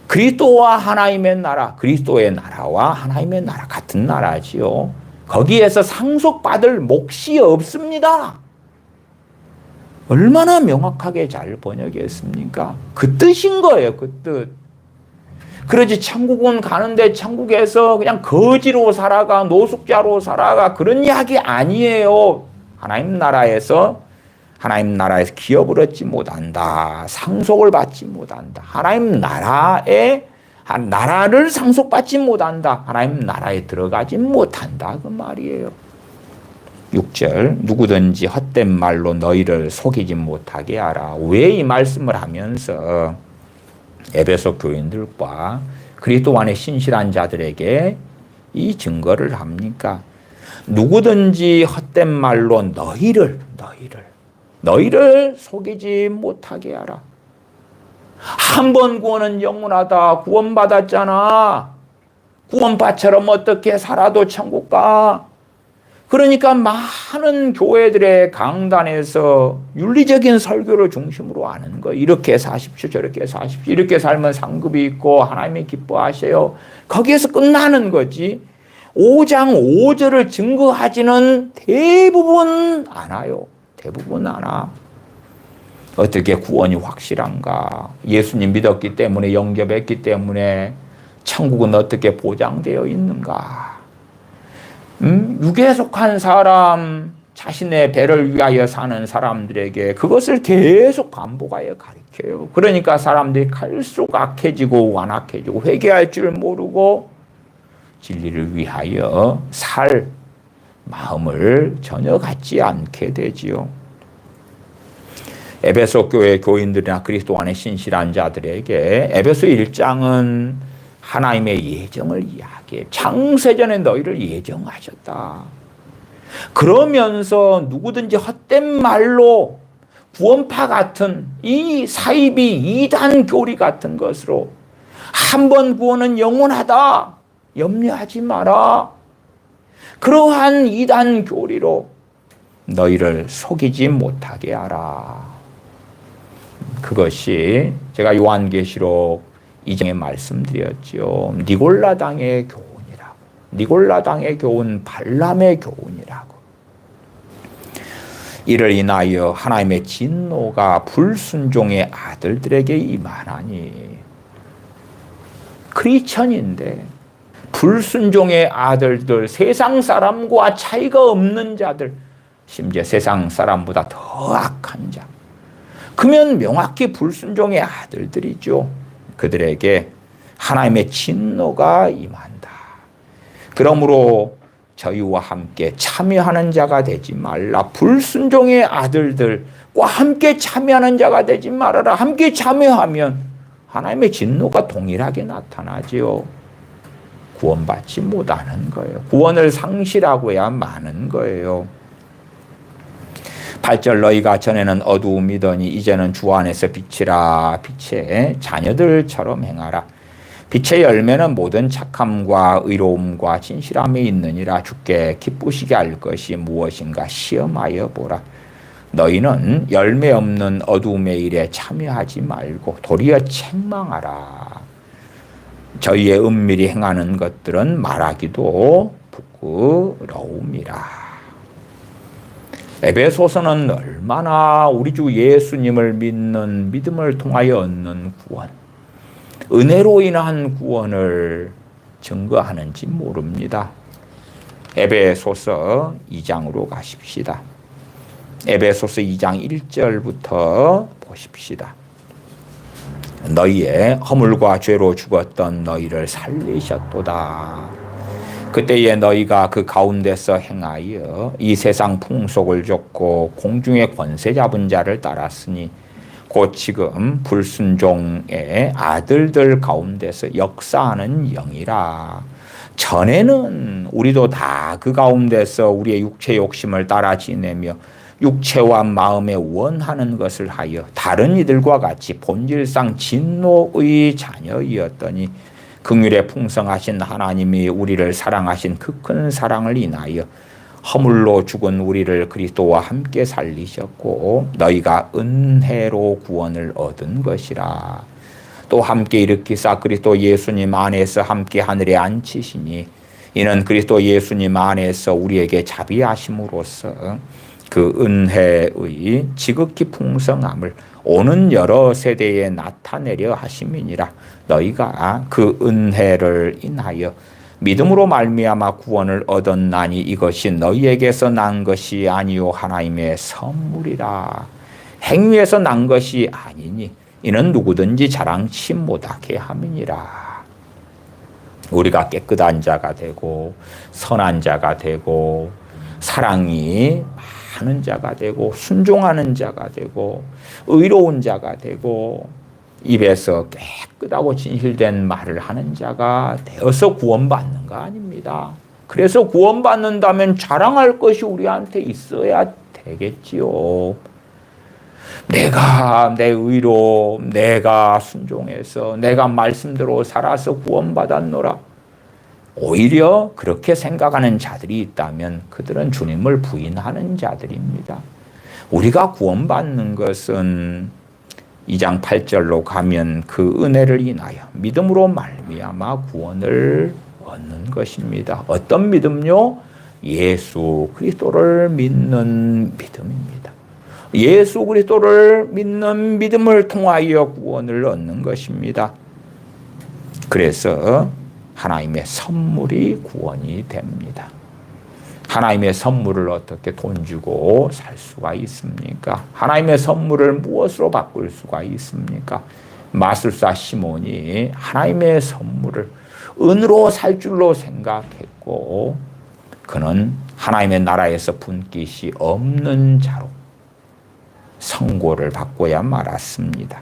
그리스도와 하나님의 나라, 그리스도의 나라와 하나님의 나라 같은 나라지요. 거기에서 상속받을 몫이 없습니다. 얼마나 명확하게 잘 번역했습니까? 그 뜻인 거예요, 그 뜻. 그러지 천국은 가는데 천국에서 그냥 거지로 살아가, 노숙자로 살아가 그런 이야기 아니에요. 하나님 나라에서 기업을 얻지 못한다. 상속을 받지 못한다. 하나님 나라를 상속받지 못한다. 하나님 나라에 들어가지 못한다. 그 말이에요. 6절 누구든지 헛된 말로 너희를 속이지 못하게 하라. 왜 이 말씀을 하면서 에베소 교인들과 그리스도 안에 신실한 자들에게 이 증거를 합니까? 누구든지 헛된 말로 너희를 속이지 못하게 하라. 한 번 구원은 영원하다. 구원받았잖아. 구원받처럼 어떻게 살아도 천국 가? 그러니까 많은 교회들의 강단에서 윤리적인 설교를 중심으로 하는 거예요. 이렇게 사십시오, 저렇게 사십시오. 이렇게 살면 상급이 있고 하나님이 기뻐하세요. 거기에서 끝나는 거지. 5장 5절을 증거하지는 대부분 않아요. 대부분 않아. 어떻게 구원이 확실한가? 예수님 믿었기 때문에, 영접했기 때문에 천국은 어떻게 보장되어 있는가? 육에 속한 사람, 자신의 배를 위하여 사는 사람들에게 그것을 계속 반복하여 가르쳐요. 그러니까 사람들이 갈수록 악해지고 완악해지고 회개할 줄 모르고 진리를 위하여 살 마음을 전혀 갖지 않게 되지요. 에베소 교회 교인들이나 그리스도 안에 신실한 자들에게 에베소 1장은 하나님의 예정을 이야기해. 창세전에 너희를 예정하셨다. 그러면서 누구든지 헛된 말로 구원파 같은 이 사이비 이단 교리 같은 것으로 한 번 구원은 영원하다. 염려하지 마라. 그러한 이단 교리로 너희를 속이지 못하게 하라. 그것이 제가 요한계시록 2장에 말씀드렸죠. 니골라당의 교훈이라고. 니골라당의 교훈, 발람의 교훈이라고. 이를 인하여 하나님의 진노가 불순종의 아들들에게 임하나니. 크리스천인데 불순종의 아들들, 세상 사람과 차이가 없는 자들, 심지어 세상 사람보다 더 악한 자. 그러면 명확히 불순종의 아들들이죠. 그들에게 하나님의 진노가 임한다. 그러므로 저희와 함께 참여하는 자가 되지 말라. 불순종의 아들들과 함께 참여하는 자가 되지 말아라. 함께 참여하면 하나님의 진노가 동일하게 나타나지요. 구원받지 못하는 거예요. 구원을 상실하고야 마는 거예요. 8절 너희가 전에는 어두움이더니 이제는 주 안에서 빛이라. 빛의 자녀들처럼 행하라. 빛의 열매는 모든 착함과 의로움과 진실함이 있느니라. 주께 기쁘시게 할 것이 무엇인가 시험하여 보라. 너희는 열매 없는 어두움의 일에 참여하지 말고 도리어 책망하라. 저희의 은밀히 행하는 것들은 말하기도 부끄러움이라. 에베소서는 얼마나 우리 주 예수님을 믿는 믿음을 통하여 얻는 구원, 은혜로 인한 구원을 증거하는지 모릅니다. 에베소서 2장으로 가십시다. 에베소서 2장 1절부터 보십시다. 너희의 허물과 죄로 죽었던 너희를 살리셨도다. 그때에 너희가 그 가운데서 행하여 이 세상 풍속을 좇고 공중의 권세 잡은 자를 따랐으니 곧 지금 불순종의 아들들 가운데서 역사하는 영이라. 전에는 우리도 다 그 가운데서 우리의 육체 욕심을 따라 지내며 육체와 마음에 원하는 것을 하여 다른 이들과 같이 본질상 진노의 자녀이었더니 긍휼에 풍성하신 하나님이 우리를 사랑하신 그 큰 사랑을 인하여 허물로 죽은 우리를 그리스도와 함께 살리셨고 너희가 은혜로 구원을 얻은 것이라. 또 함께 일으키사 그리스도 예수님 안에서 함께 하늘에 앉히시니 이는 그리스도 예수님 안에서 우리에게 자비하심으로써 그 은혜의 지극히 풍성함을 오는 여러 세대에 나타내려 하심이니라. 너희가 그 은혜를 인하여 믿음으로 말미암아 구원을 얻었나니 이것이 너희에게서 난 것이 아니요 하나님의 선물이라. 행위에서 난 것이 아니니 이는 누구든지 자랑치 못하게 함이니라. 우리가 깨끗한 자가 되고 선한 자가 되고 사랑이 많은 자가 되고 순종하는 자가 되고 의로운 자가 되고 입에서 깨끗하고 진실된 말을 하는 자가 되어서 구원받는 거 아닙니다. 그래서 구원받는다면 자랑할 것이 우리한테 있어야 되겠지요. 내가 내 의로 내가 순종해서 내가 말씀대로 살아서 구원받았노라. 오히려 그렇게 생각하는 자들이 있다면 그들은 주님을 부인하는 자들입니다. 우리가 구원받는 것은 2장 8절로 가면 그 은혜를 인하여 믿음으로 말미암아 구원을 얻는 것입니다. 어떤 믿음요? 예수 그리스도를 믿는 믿음입니다. 예수 그리스도를 믿는 믿음을 통하여 구원을 얻는 것입니다. 그래서 하나님의 선물이 구원이 됩니다. 하나님의 선물을 어떻게 돈 주고 살 수가 있습니까? 하나님의 선물을 무엇으로 바꿀 수가 있습니까? 마술사 시몬이 하나님의 선물을 은으로 살 줄로 생각했고 그는 하나님의 나라에서 분깃이 없는 자로 선고를 받고야 말았습니다.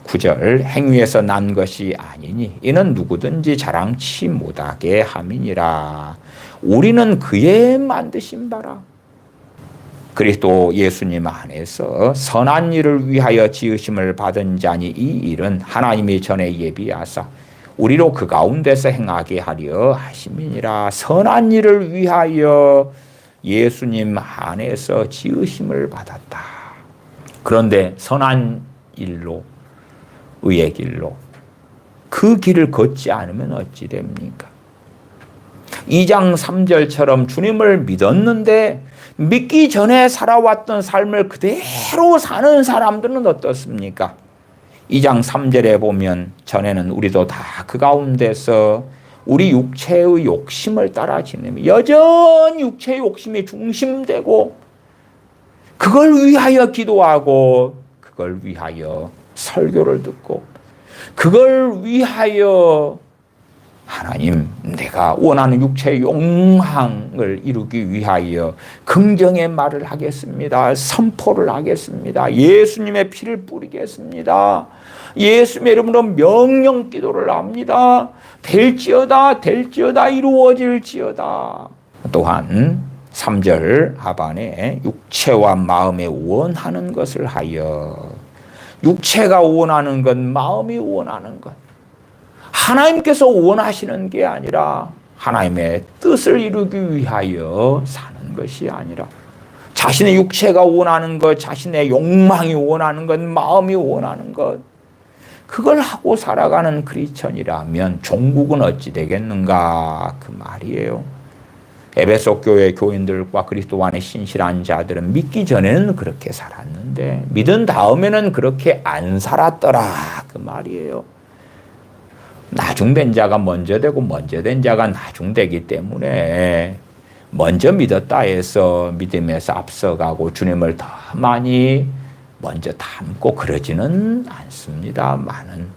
9절 행위에서 난 것이 아니니 이는 누구든지 자랑치 못하게 함이니라. 우리는 그의 만드신 바라 그리스도 예수님 안에서 선한 일을 위하여 지으심을 받은 자니 이 일은 하나님이 전에 예비하사 우리로 그 가운데서 행하게 하려 하심이니라. 선한 일을 위하여 예수님 안에서 지으심을 받았다. 그런데 선한 일로 의의 길로 그 길을 걷지 않으면 어찌 됩니까? 2장 3절처럼 주님을 믿었는데 믿기 전에 살아왔던 삶을 그대로 사는 사람들은 어떻습니까? 2장 3절에 보면 전에는 우리도 다 그 가운데서 우리 육체의 욕심을 따라 지내며 여전히 육체의 욕심이 중심되고 그걸 위하여 기도하고 그걸 위하여 설교를 듣고 그걸 위하여 하나님 내가 원하는 육체의 욕망을 이루기 위하여 긍정의 말을 하겠습니다. 선포를 하겠습니다. 예수님의 피를 뿌리겠습니다. 예수님의 이름으로 명령 기도를 합니다. 될지어다 될지어다 이루어질지어다. 또한 3절 하반에 육체와 마음에 원하는 것을 하여 육체가 원하는 것 마음이 원하는 것 하나님께서 원하시는 게 아니라 하나님의 뜻을 이루기 위하여 사는 것이 아니라 자신의 육체가 원하는 것, 자신의 욕망이 원하는 것, 마음이 원하는 것 그걸 하고 살아가는 크리스천이라면 종국은 어찌 되겠는가 그 말이에요. 에베소 교회 교인들과 그리스도 안에 신실한 자들은 믿기 전에는 그렇게 살았는데 믿은 다음에는 그렇게 안 살았더라 그 말이에요. 나중된 자가 먼저 되고 먼저 된 자가 나중되기 때문에 먼저 믿었다 해서 믿음에서 앞서가고 주님을 더 많이 먼저 닮고 그러지는 않습니다만은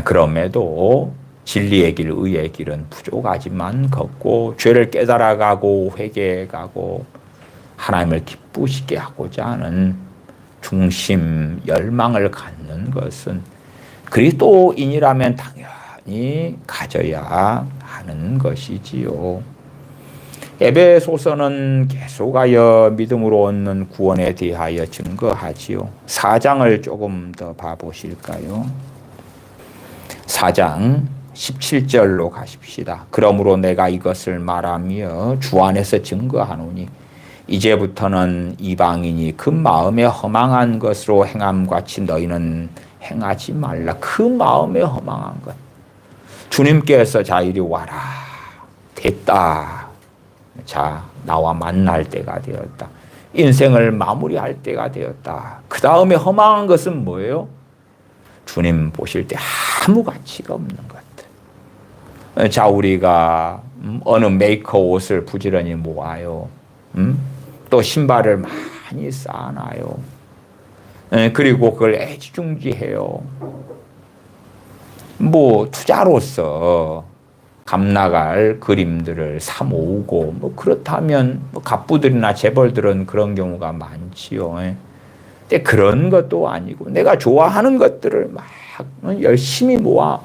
그럼에도 진리의 길, 의의 길은 부족하지만 걷고 죄를 깨달아가고 회개해가고 하나님을 기쁘시게 하고자 하는 중심, 열망을 갖는 것은 그리스도인이라면 당연히 가져야 하는 것이지요. 에베소서는 계속하여 믿음으로 얻는 구원에 대하여 증거하지요. 4장을 조금 더 봐보실까요? 4장 17절로 가십시다. 그러므로 내가 이것을 말하며 주 안에서 증거하노니 이제부터는 이방인이 그 마음에 허망한 것으로 행함같이 너희는 행하지 말라. 그 마음에 허망한 것. 주님께서 자 이리 와라. 됐다. 자 나와 만날 때가 되었다. 인생을 마무리할 때가 되었다. 그 다음에 허망한 것은 뭐예요? 주님 보실 때 아무 가치가 없는 것들. 자 우리가 어느 메이커 옷을 부지런히 모아요. 또 신발을 많이 쌓아놔요. 그리고 그걸 애지중지해요. 뭐 투자로서 감나갈 그림들을 사 모으고 뭐 그렇다면 뭐 갑부들이나 재벌들은 그런 경우가 많지요. 근데 그런 것도 아니고 내가 좋아하는 것들을 막 열심히 모아.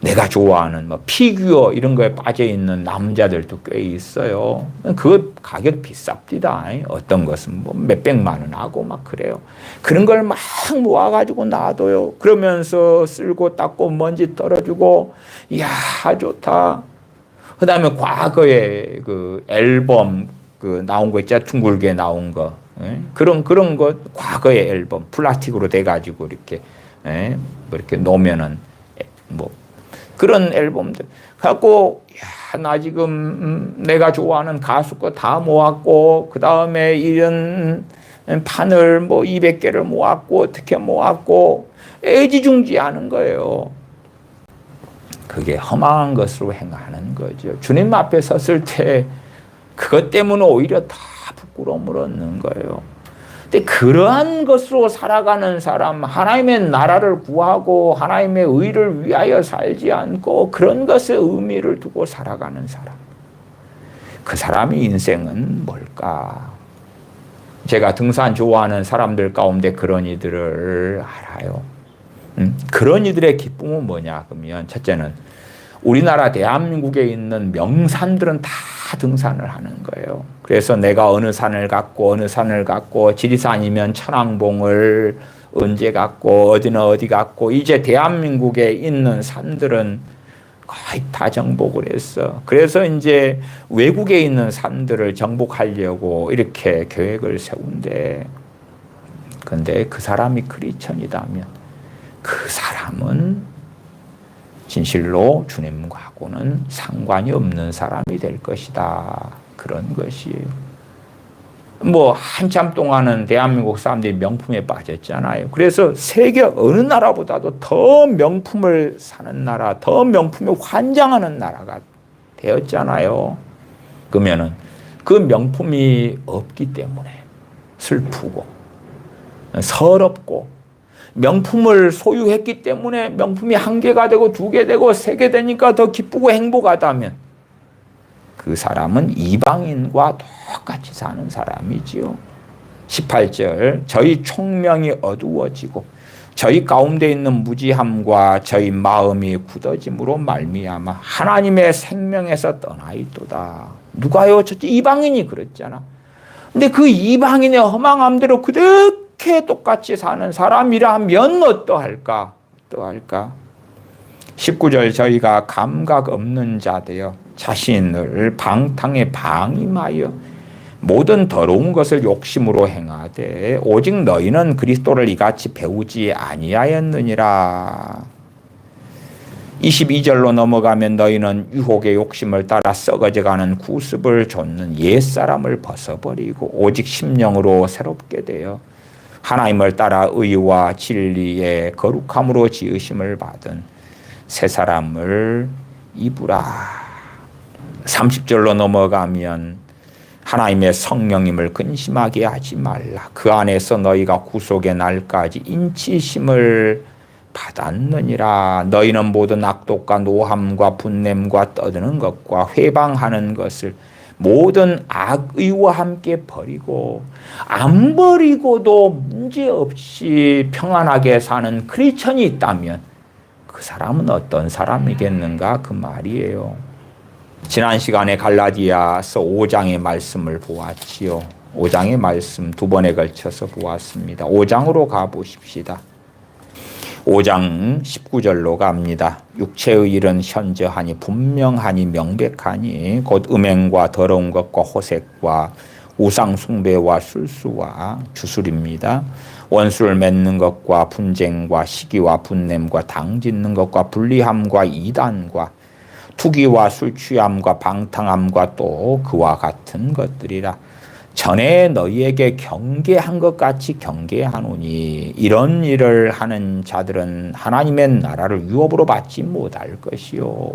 내가 좋아하는 뭐 피규어 이런 거에 빠져 있는 남자들도 꽤 있어요. 그 가격 비쌉디다. 어떤 것은 뭐 몇백만 원 하고 막 그래요. 그런 걸 막 모아가지고 놔둬요. 그러면서 쓸고 닦고 먼지 떨어지고, 이야, 좋다. 그 다음에 과거에 그 앨범 그 나온 거 있잖아. 둥글게 나온 거. 그런 거, 과거의 앨범, 플라스틱으로 돼가지고 이렇게, 뭐 이렇게 놓으면은, 뭐, 그런 앨범들. 갖고, 야, 나 지금, 내가 좋아하는 가수 거 다 모았고, 그 다음에 이런 판을 뭐 200개를 모았고, 어떻게 모았고, 애지중지하는 거예요. 그게 험한 것으로 행하는 거죠. 주님 앞에 섰을 때, 그것 때문에 오히려 다 부끄러움을 얻는 거예요. 근데 그러한 것으로 살아가는 사람, 하나님의 나라를 구하고 하나님의 의를 위하여 살지 않고 그런 것에 의미를 두고 살아가는 사람. 그 사람의 인생은 뭘까? 제가 등산 좋아하는 사람들 가운데 그런 이들을 알아요. 그런 이들의 기쁨은 뭐냐? 그러면 첫째는 우리나라 대한민국에 있는 명산들은 다 등산을 하는 거예요. 그래서 내가 어느 산을 갔고 지리산이면 천왕봉을 언제 갔고 어디는 어디 갔고 이제 대한민국에 있는 산들은 거의 다 정복을 했어. 그래서 이제 외국에 있는 산들을 정복하려고 이렇게 계획을 세운대. 근데 그 사람이 크리스천이다면 그 사람은 진실로 주님과고는 상관이 없는 사람이 될 것이다. 그런 것이에요. 뭐 한참 동안은 대한민국 사람들이 명품에 빠졌잖아요. 그래서 세계 어느 나라보다도 더 명품을 사는 나라, 더 명품에 환장하는 나라가 되었잖아요. 그러면은 그 명품이 없기 때문에 슬프고 서럽고 명품을 소유했기 때문에 명품이 한 개가 되고 두 개 되고 세 개 되니까 더 기쁘고 행복하다면 그 사람은 이방인과 똑같이 사는 사람이지요. 18절 저희 총명이 어두워지고 저희 가운데 있는 무지함과 저희 마음이 굳어짐으로 말미암아 하나님의 생명에서 떠나있도다. 누가요? 저 이방인이 그랬잖아. 근데 그 이방인의 허망함대로 그렇게 똑같이 사는 사람이라면 어떠할까? 19절 저희가 감각 없는 자 되어 자신을 방탕에 방임하여 모든 더러운 것을 욕심으로 행하되 오직 너희는 그리스도를 이같이 배우지 아니하였느니라. 22절로 넘어가면 너희는 유혹의 욕심을 따라 썩어져가는 구습을 좇는 옛사람을 벗어버리고 오직 심령으로 새롭게 되어 하나님을 따라 의와 진리의 거룩함으로 지으심을 받은 새 사람을 입으라. 30절로 넘어가면 하나님의 성령님을 근심하게 하지 말라. 그 안에서 너희가 구속의 날까지 인치심을 받았느니라. 너희는 모든 악독과 노함과 분냄과 떠드는 것과 회방하는 것을 모든 악의와 함께 버리고 안 버리고도 문제없이 평안하게 사는 크리스천이 있다면 그 사람은 어떤 사람이겠는가 그 말이에요. 지난 시간에 갈라디아서 5장의 말씀을 보았지요. 5장의 말씀 두 번에 걸쳐서 보았습니다. 5장으로 가보십시다. 5장 19절로 갑니다. 육체의 일은 현저하니 분명하니 명백하니 곧 음행과 더러운 것과 호색과 우상 숭배와 술수와 주술입니다. 원수를 맺는 것과 분쟁과 시기와 분냄과 당짓는 것과 불리함과 이단과 투기와 술 취함과 방탕함과 또 그와 같은 것들이라. 전에 너희에게 경계한 것 같이 경계하노니 이런 일을 하는 자들은 하나님의 나라를 유업으로 받지 못할 것이요.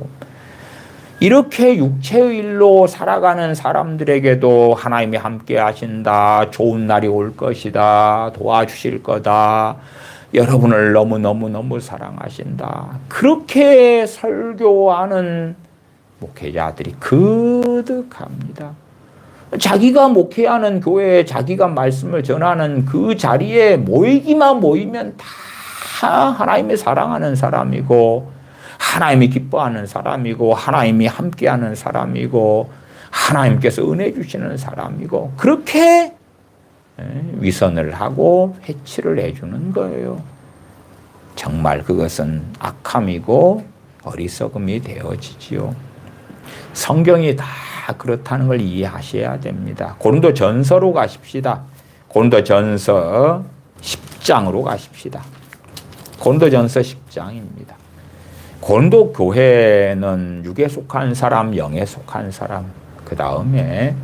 이렇게 육체의 일로 살아가는 사람들에게도 하나님이 함께 하신다. 좋은 날이 올 것이다. 도와주실 거다. 여러분을 너무너무너무 사랑하신다. 그렇게 설교하는 목회자들이 거듭합니다. 자기가 목회하는 교회에 자기가 말씀을 전하는 그 자리에 모이면 다 하나님이 사랑하는 사람이고 하나님이 기뻐하는 사람이고 하나님이 함께하는 사람이고 하나님께서 은혜 주시는 사람이고 그렇게 위선을 하고 회치를 해주는 거예요. 정말 그것은 악함이고 어리석음이 되어지지요. 성경이 다 그렇다는 걸 이해하셔야 됩니다. 고린도전서로 가십시다. 고린도전서 10장으로 가십시다. 고린도전서 10장입니다. 고린도 교회는 육에 속한 사람, 영에 속한 사람, 그 다음에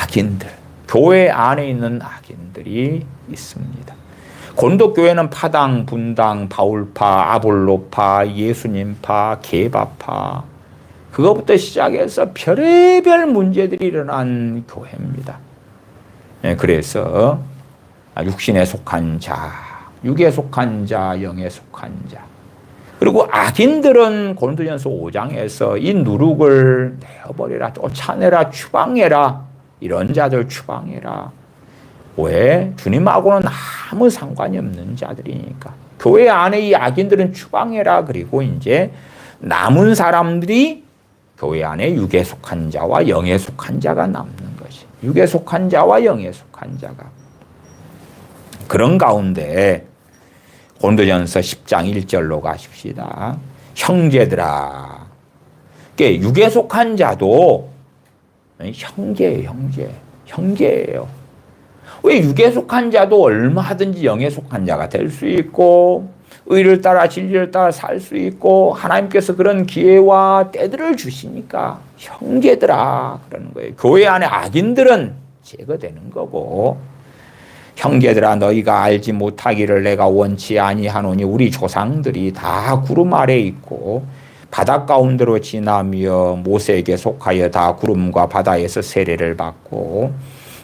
악인들, 교회 안에 있는 악인들이 있습니다. 고린도 교회는 파당, 분당, 바울파, 아볼로파, 예수님파, 게바파, 그것부터 시작해서 별의별 문제들이 일어난 교회입니다. 그래서 육신에 속한 자, 육에 속한 자, 영에 속한 자, 그리고 악인들은 고린도전서 5장에서 이 누룩을 내어버리라, 쫓아내라, 추방해라, 이런 자들 추방해라. 왜? 주님하고는 아무 상관이 없는 자들이니까. 교회 안에 이 악인들은 추방해라. 그리고 이제 남은 사람들이 교회 안에 육에 속한 자와 영에 속한 자가 남는 것이. 육에 속한 자와 영에 속한 자가. 그런 가운데 고린도전서 10장 1절로 가십시다. 형제들아. 육에 속한 자도 형제예요, 형제예요. 왜 육에 속한 자도 얼마든지 영에 속한 자가 될 수 있고 의를 따라 진리를 따라 살 수 있고 하나님께서 그런 기회와 때들을 주시니까 형제들아 그러는 거예요. 교회 안에 악인들은 제거되는 거고 형제들아 너희가 알지 못하기를 내가 원치 아니하노니 우리 조상들이 다 구름 아래 있고 바다 가운데로 지나며 모세에게 속하여 다 구름과 바다에서 세례를 받고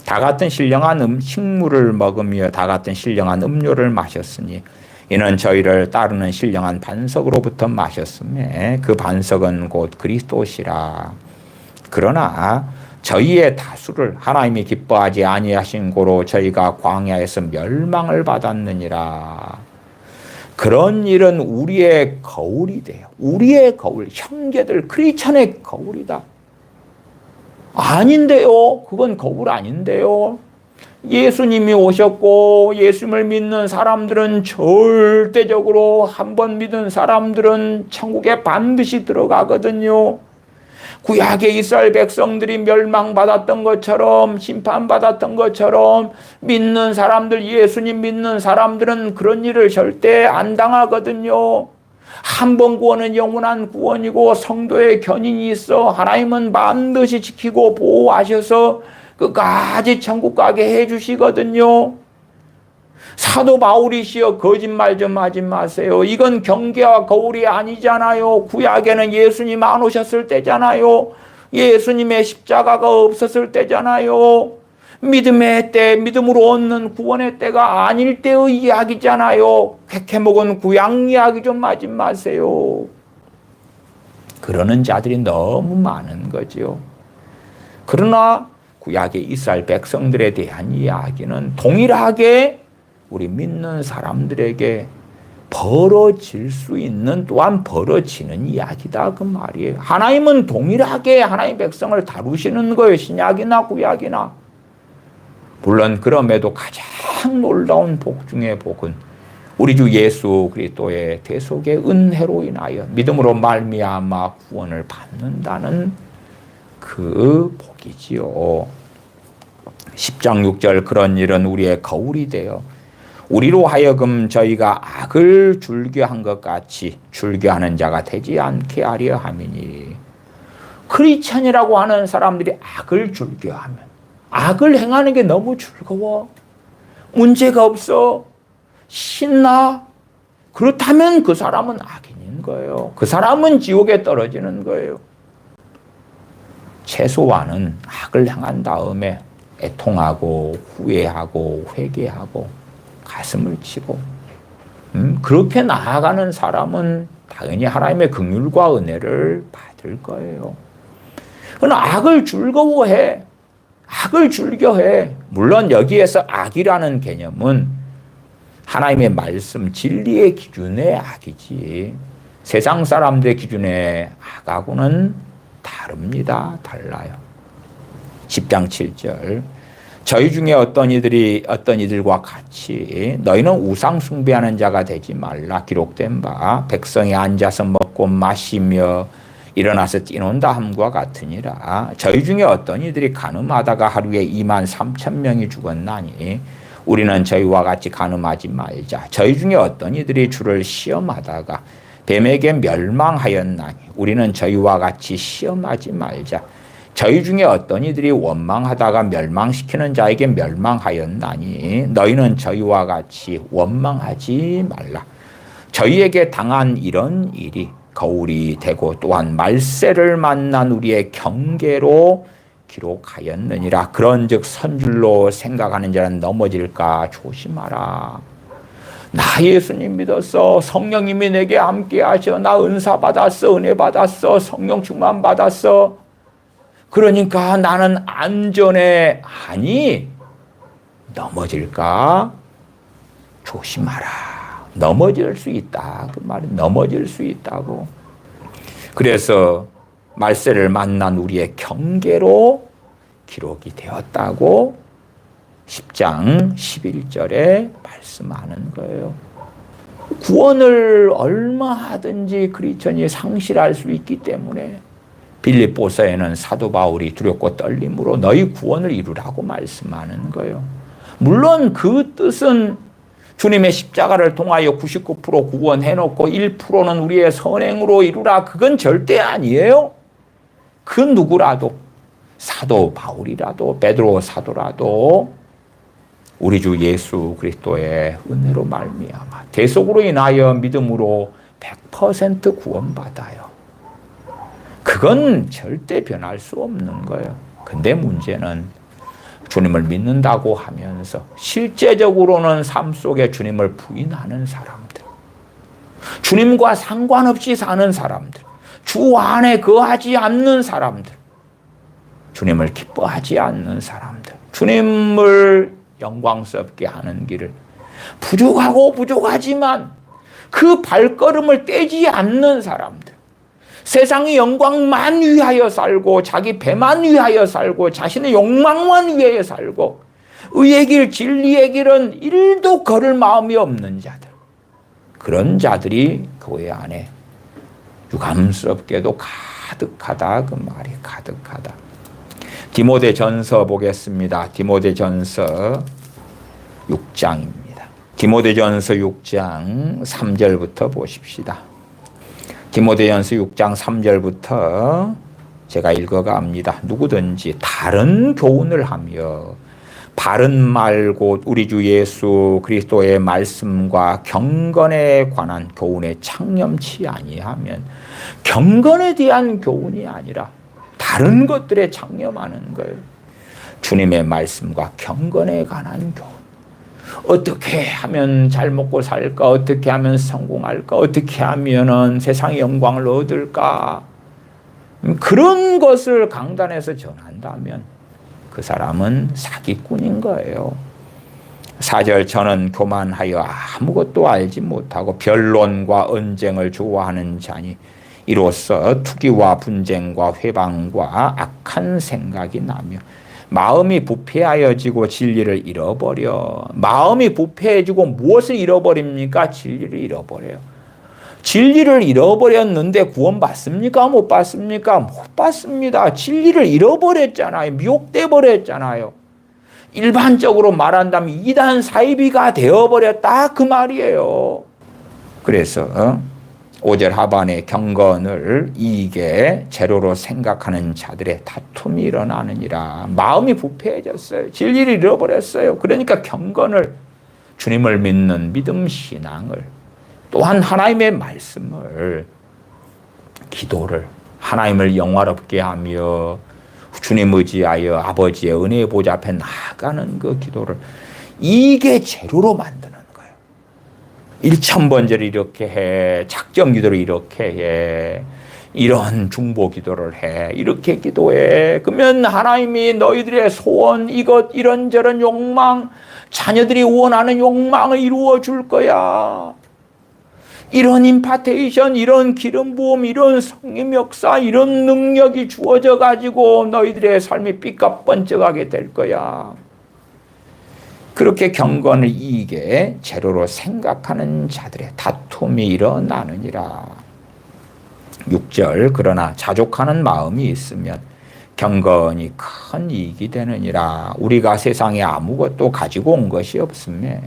다 같은 신령한 식물을 먹으며 다 같은 신령한 음료를 마셨으니 이는 저희를 따르는 신령한 반석으로부터 마셨음에 그 반석은 곧 그리스도시라. 그러나 저희의 다수를 하나님이 기뻐하지 아니하신 고로 저희가 광야에서 멸망을 받았느니라. 그런 일은 우리의 거울이 돼요. 우리의 거울, 형제들 크리스천의 거울이다. 아닌데요. 그건 거울 아닌데요. 예수님이 오셨고 예수님을 믿는 사람들은 절대적으로 한 번 믿은 사람들은 천국에 반드시 들어가거든요. 구약의 이스라엘 백성들이 멸망받았던 것처럼 심판받았던 것처럼 믿는 사람들, 예수님 믿는 사람들은 그런 일을 절대 안 당하거든요. 한 번 구원은 영원한 구원이고 성도의 견인이 있어 하나님은 반드시 지키고 보호하셔서 끝까지 천국 가게 해주시거든요. 사도 바울이시여 거짓말 좀 하지 마세요. 이건 경계와 거울이 아니잖아요. 구약에는 예수님 안 오셨을 때잖아요. 예수님의 십자가가 없었을 때잖아요. 믿음의 때, 믿음으로 얻는 구원의 때가 아닐 때의 이야기잖아요. 캐캐먹은 구약 이야기 좀 하지 마세요. 그러는 자들이 너무 많은 거죠. 그러나 구약의 이스라엘 백성들에 대한 이야기는 동일하게 우리 믿는 사람들에게 벌어질 수 있는 또한 벌어지는 이야기다 그 말이에요. 하나님은 동일하게 하나님 백성을 다루시는 거예요. 신약이나 구약이나. 물론 그럼에도 가장 놀라운 복 중의 복은 우리 주 예수 그리스도의 대속의 은혜로 인하여 믿음으로 말미암아 구원을 받는다는 그 복이지요. 10장 6절 그런 일은 우리의 거울이 되어 우리로 하여금 저희가 악을 즐겨한 것 같이 즐겨하는 자가 되지 않게 하려 함이니. 크리스천이라고 하는 사람들이 악을 즐겨하면 악을 행하는 게 너무 즐거워. 문제가 없어. 신나. 그렇다면 그 사람은 악인인 거예요. 그 사람은 지옥에 떨어지는 거예요. 최소한은 악을 행한 다음에 애통하고 후회하고 회개하고 가슴을 치고 그렇게 나아가는 사람은 당연히 하나님의 긍휼과 은혜를 받을 거예요. 그러나 악을 즐거워해. 악을 즐겨해. 물론 여기에서 악이라는 개념은 하나님의 말씀, 진리의 기준의 악이지 세상 사람들의 기준의 악하고는 다릅니다. 달라요. 10장 7절 저희 중에 어떤 이들과 같이 너희는 우상 숭배하는 자가 되지 말라. 기록된 바 백성이 앉아서 먹고 마시며 일어나서 뛰논다 함과 같으니라. 저희 중에 어떤 이들이 간음하다가 하루에 23,000명이 죽었나니 우리는 저희와 같이 간음하지 말자. 저희 중에 어떤 이들이 주를 시험하다가 뱀에게 멸망하였나니 우리는 저희와 같이 시험하지 말자. 저희 중에 어떤 이들이 원망하다가 멸망시키는 자에게 멸망하였나니 너희는 저희와 같이 원망하지 말라. 저희에게 당한 이런 일이 거울이 되고 또한 말세를 만난 우리의 경계로 기록하였느니라. 그런즉 선줄로 생각하는 자는 넘어질까 조심하라. 나 예수님 믿었어. 성령님이 내게 함께 하셔. 나 은사 받았어. 은혜 받았어. 성령 충만 받았어. 그러니까 나는 안전해. 아니, 넘어질까 조심하라. 넘어질 수 있다. 그 말은 넘어질 수 있다고. 그래서 말세를 만난 우리의 경계로 기록이 되었다고 10장 11절에 말씀하는 거예요. 구원을 얼마든지 크리스천이 상실할 수 있기 때문에 빌립보서에는 사도 바울이 두렵고 떨림으로 너희 구원을 이루라고 말씀하는 거예요. 물론 그 뜻은 주님의 십자가를 통하여 99% 구원해놓고 1%는 우리의 선행으로 이루라. 그건 절대 아니에요. 그 누구라도 사도 바울이라도 베드로 사도라도 우리 주 예수 그리스도의 은혜로 말미암아 대속으로 인하여 믿음으로 100% 구원받아요. 그건 절대 변할 수 없는 거예요. 근데 문제는 주님을 믿는다고 하면서 실제적으로는 삶 속에 주님을 부인하는 사람들, 주님과 상관없이 사는 사람들, 주 안에 거하지 않는 사람들, 주님을 기뻐하지 않는 사람들, 주님을 영광스럽게 하는 길을 부족하지만 그 발걸음을 떼지 않는 사람들, 세상의 영광만 위하여 살고 자기 배만 위하여 살고 자신의 욕망만 위하여 살고 의의 길 진리의 길은 1도 걸을 마음이 없는 자들, 그런 자들이 교회 안에 유감스럽게도 가득하다. 그 말이 가득하다. 디모데전서 보겠습니다. 디모데전서 6장입니다. 디모데전서 6장 3절부터 보십시다. 디모데전서 6장 3절부터 제가 읽어갑니다. 누구든지 다른 교훈을 하며 바른 말 곧 우리 주 예수 그리스도의 말씀과 경건에 관한 교훈에 창념치 아니하면, 경건에 대한 교훈이 아니라 다른 것들에 창념하는 거예요. 주님의 말씀과 경건에 관한 교훈. 어떻게 하면 잘 먹고 살까? 어떻게 하면 성공할까? 어떻게 하면은 세상의 영광을 얻을까? 그런 것을 강단에서 전한다면 그 사람은 사기꾼인 거예요. 4절 저는 교만하여 아무것도 알지 못하고 변론과 언쟁을 좋아하는 자니 이로써 투기와 분쟁과 회방과 악한 생각이 나며 마음이 부패하여지고 진리를 잃어버려. 마음이 부패해지고 무엇을 잃어버립니까? 진리를 잃어버려요. 진리를 잃어버렸는데 구원 받습니까? 못 받습니까? 못 받습니다. 진리를 잃어버렸잖아요. 미혹돼 버렸잖아요. 일반적으로 말한다면 이단 사이비가 되어버렸다 그 말이에요. 그래서 5절 하반에 경건을 이익의 재료로 생각하는 자들의 다툼이 일어나느니라. 마음이 부패해졌어요. 진리를 잃어버렸어요. 그러니까 경건을, 주님을 믿는 믿음 신앙을, 또한 하나님의 말씀을, 기도를, 하나님을 영화롭게 하며 주님 의지하여 아버지의 은혜의 보좌 앞에 나아가는 그 기도를 이익의 재료로 만드는 거예요. 일천번제를 이렇게 해. 작정 기도를 이렇게 해. 이런 중보 기도를 해. 이렇게 기도해. 그러면 하나님이 너희들의 소원, 이것, 이런저런 욕망, 자녀들이 원하는 욕망을 이루어 줄 거야. 이런 임파테이션, 이런 기름 부음, 이런 성령 역사, 이런 능력이 주어져 가지고 너희들의 삶이 삐까번쩍하게 될 거야. 그렇게 경건을 이익의 재료로 생각하는 자들의 다툼이 일어나느니라. 6절 그러나 자족하는 마음이 있으면 경건이 큰 이익이 되느니라. 우리가 세상에 아무것도 가지고 온 것이 없으며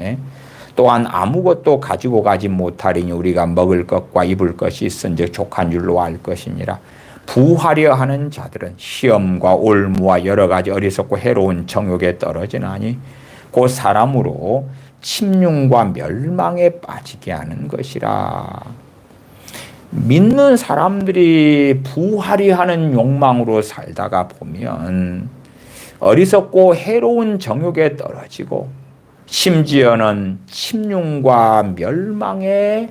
또한 아무것도 가지고 가지 못하리니 우리가 먹을 것과 입을 것이 있은즉 족한 줄로 알 것이니라. 부하려 하는 자들은 시험과 올무와 여러 가지 어리석고 해로운 정욕에 떨어지나니 곧 사람으로 침륜과 멸망에 빠지게 하는 것이라. 믿는 사람들이 부하려 하는 욕망으로 살다가 보면 어리석고 해로운 정욕에 떨어지고 심지어는 침륜과 멸망에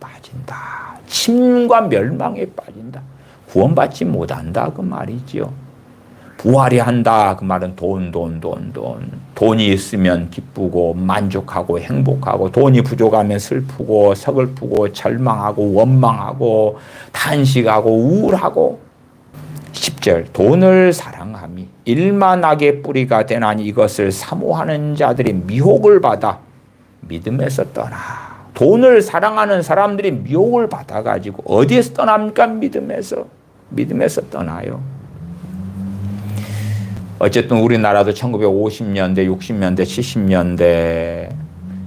빠진다. 침륜과 멸망에 빠진다. 구원받지 못한다 그 말이지요. 부하려 한다 그 말은 돈. 돈이 있으면 기쁘고 만족하고 행복하고 돈이 부족하면 슬프고 서글프고 절망하고 원망하고 탄식하고 우울하고. 10절 돈을 사랑함이 일만 악의 뿌리가 되나니 이것을 사모하는 자들이 미혹을 받아 믿음에서 떠나. 돈을 사랑하는 사람들이 미혹을 받아가지고 어디에서 떠납니까? 믿음에서 떠나요. 어쨌든 우리나라도 1950년대, 60년대, 70년대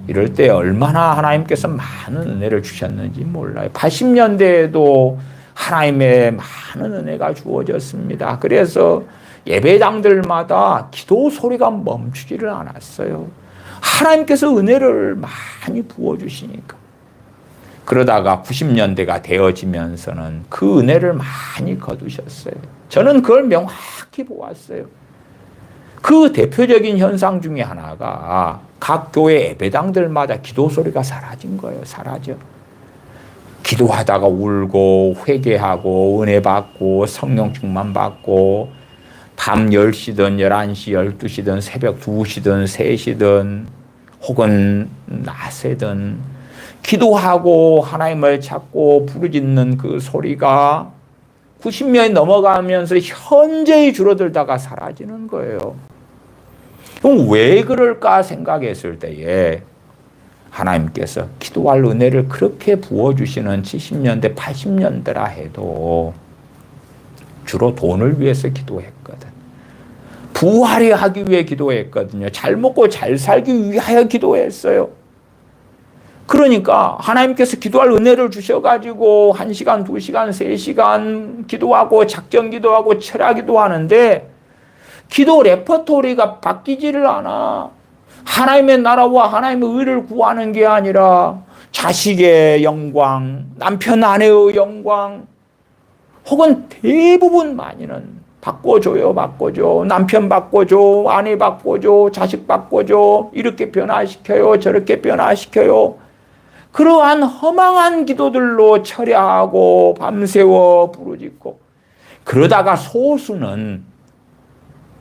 이럴 때 얼마나 하나님께서 많은 은혜를 주셨는지 몰라요. 80년대에도 하나님의 많은 은혜가 주어졌습니다. 그래서 예배당들마다 기도 소리가 멈추지를 않았어요. 하나님께서 은혜를 많이 부어주시니까. 그러다가 90년대가 되어지면서는 그 은혜를 많이 거두셨어요. 저는 그걸 명확히 보았어요. 그 대표적인 현상 중에 하나가 각 교회 예배당들마다 기도 소리가 사라진 거예요. 사라져. 기도하다가 울고 회개하고 은혜 받고 성령 충만 받고 밤 10시든 11시 12시든 새벽 2시든 3시든 혹은 낮에든 기도하고 하나님을 찾고 부르짖는 그 소리가 90년이 넘어가면서 현저히 줄어들다가 사라지는 거예요. 그럼 왜 그럴까 생각했을 때에 하나님께서 기도할 은혜를 그렇게 부어주시는 70년대, 80년대라 해도 주로 돈을 위해서 기도했거든. 부하려 하기 위해 기도했거든요. 잘 먹고 잘 살기 위하여 기도했어요. 그러니까 하나님께서 기도할 은혜를 주셔가지고 1시간, 2시간, 3시간 기도하고 작정 기도하고 철야 기도하는데 기도 레퍼토리가 바뀌지를 않아. 하나님의 나라와 하나님의 의를 구하는 게 아니라 자식의 영광, 남편 아내의 영광, 혹은 대부분 많이는 바꿔줘요, 바꿔줘. 남편 바꿔줘, 아내 바꿔줘, 자식 바꿔줘. 이렇게 변화시켜요, 저렇게 변화시켜요. 그러한 허망한 기도들로 철야하고 밤새워 부르짖고 그러다가 소수는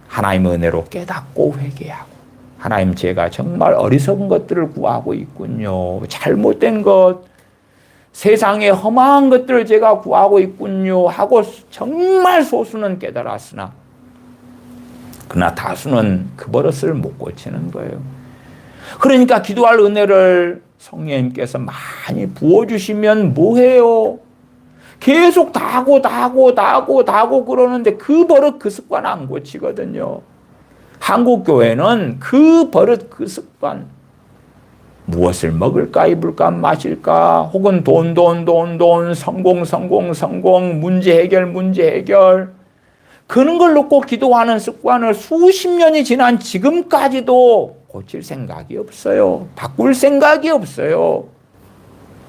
하나님의 은혜로 깨닫고 회개하고 하나님 제가 정말 어리석은 것들을 구하고 있군요. 잘못된 것, 세상의 험한 것들을 제가 구하고 있군요 하고 정말 소수는 깨달았으나 그러나 다수는 그 버릇을 못 고치는 거예요. 그러니까 기도할 은혜를 성령님께서 많이 부어주시면 뭐해요? 계속 다 하고 그러는데 그 버릇 그 습관 안 고치거든요. 한국 교회는 그 버릇 그 습관, 무엇을 먹을까 입을까 마실까 혹은 돈 성공 문제 해결 그런 걸 놓고 기도하는 습관을 수십 년이 지난 지금까지도 고칠 생각이 없어요. 바꿀 생각이 없어요.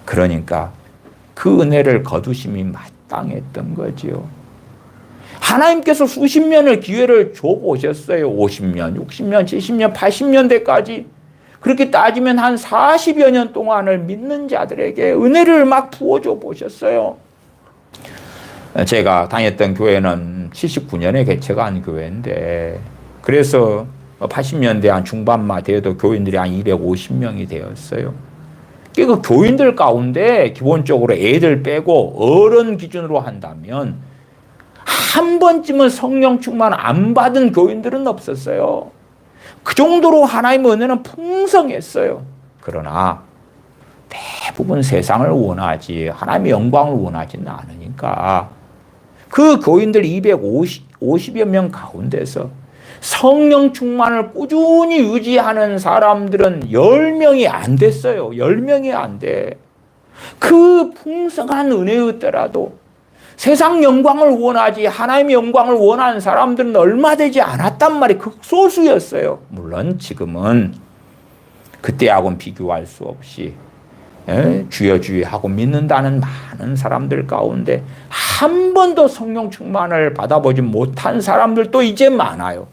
그러니까 그 은혜를 거두심이 마땅했던 거지요. 하나님께서 수십 년을 기회를 줘보셨어요. 50년, 60년, 70년, 80년대까지. 그렇게 따지면 한 40여 년 동안을 믿는 자들에게 은혜를 막 부어줘 보셨어요. 제가 다녔던 교회는 79년에 개척한 교회인데, 그래서 80년대 한 중반만 되어도 교인들이 한 250명이 되었어요. 그 교인들 가운데 기본적으로 애들 빼고 어른 기준으로 한다면 한 번쯤은 성령 충만 안 받은 교인들은 없었어요. 그 정도로 하나님의 은혜는 풍성했어요. 그러나 대부분 세상을 원하지 하나님의 영광을 원하지는 않으니까 그 교인들 250여 명 가운데서 성령 충만을 꾸준히 유지하는 사람들은 10명이 안 됐어요. 10명이 안 돼. 그 풍성한 은혜였더라도 세상 영광을 원하지 하나님의 영광을 원하는 사람들은 얼마 되지 않았단 말이 극소수였어요. 물론 지금은 그때하고는 비교할 수 없이 주여 주여 하고 믿는다는 많은 사람들 가운데 한 번도 성령 충만을 받아보지 못한 사람들도 이제 많아요.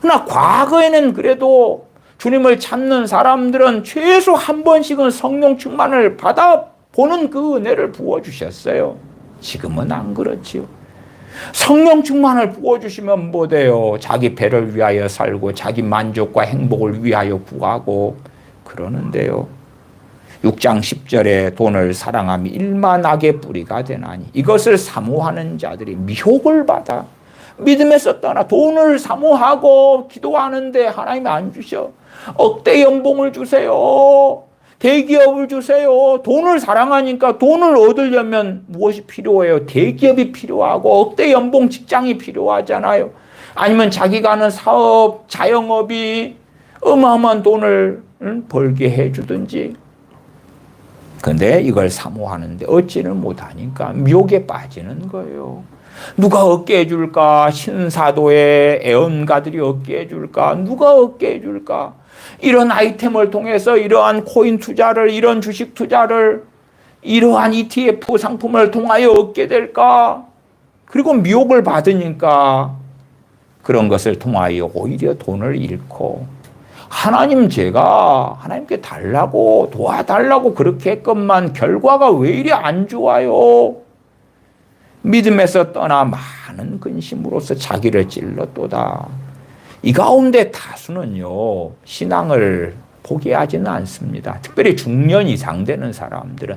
그러나 과거에는 그래도 주님을 찾는 사람들은 최소 한 번씩은 성령 충만을 받아보는 그 은혜를 부어주셨어요. 지금은 안 그렇지요. 성령 충만을 부어주시면 뭐 돼요? 자기 배를 위하여 살고 자기 만족과 행복을 위하여 구하고 그러는데요. 6장 10절에 돈을 사랑함이 일만 악의 뿌리가 되나니 이것을 사모하는 자들이 미혹을 받아 믿음에서 떠나 돈을 사모하고 기도하는데 하나님이 안 주셔. 억대 연봉을 주세요. 대기업을 주세요. 돈을 사랑하니까 돈을 얻으려면 무엇이 필요해요? 대기업이 필요하고 억대 연봉 직장이 필요하잖아요. 아니면 자기가 하는 사업, 자영업이 어마어마한 돈을 벌게 해주든지. 근데 이걸 사모하는데 얻지는 못하니까 미혹에 빠지는 거예요. 누가 얻게 해줄까? 신사도의 애언가들이 얻게 해줄까? 누가 얻게 해줄까? 이런 아이템을 통해서 이러한 코인 투자를, 이런 주식 투자를, 이러한 ETF 상품을 통하여 얻게 될까? 그리고 미혹을 받으니까 그런 것을 통하여 오히려 돈을 잃고 하나님 제가 하나님께 달라고 도와달라고 그렇게 했건만 결과가 왜 이리 안 좋아요? 믿음에서 떠나 많은 근심으로서 자기를 찔렀도다. 이 가운데 다수는요, 신앙을 포기하지는 않습니다. 특별히 중년 이상 되는 사람들은.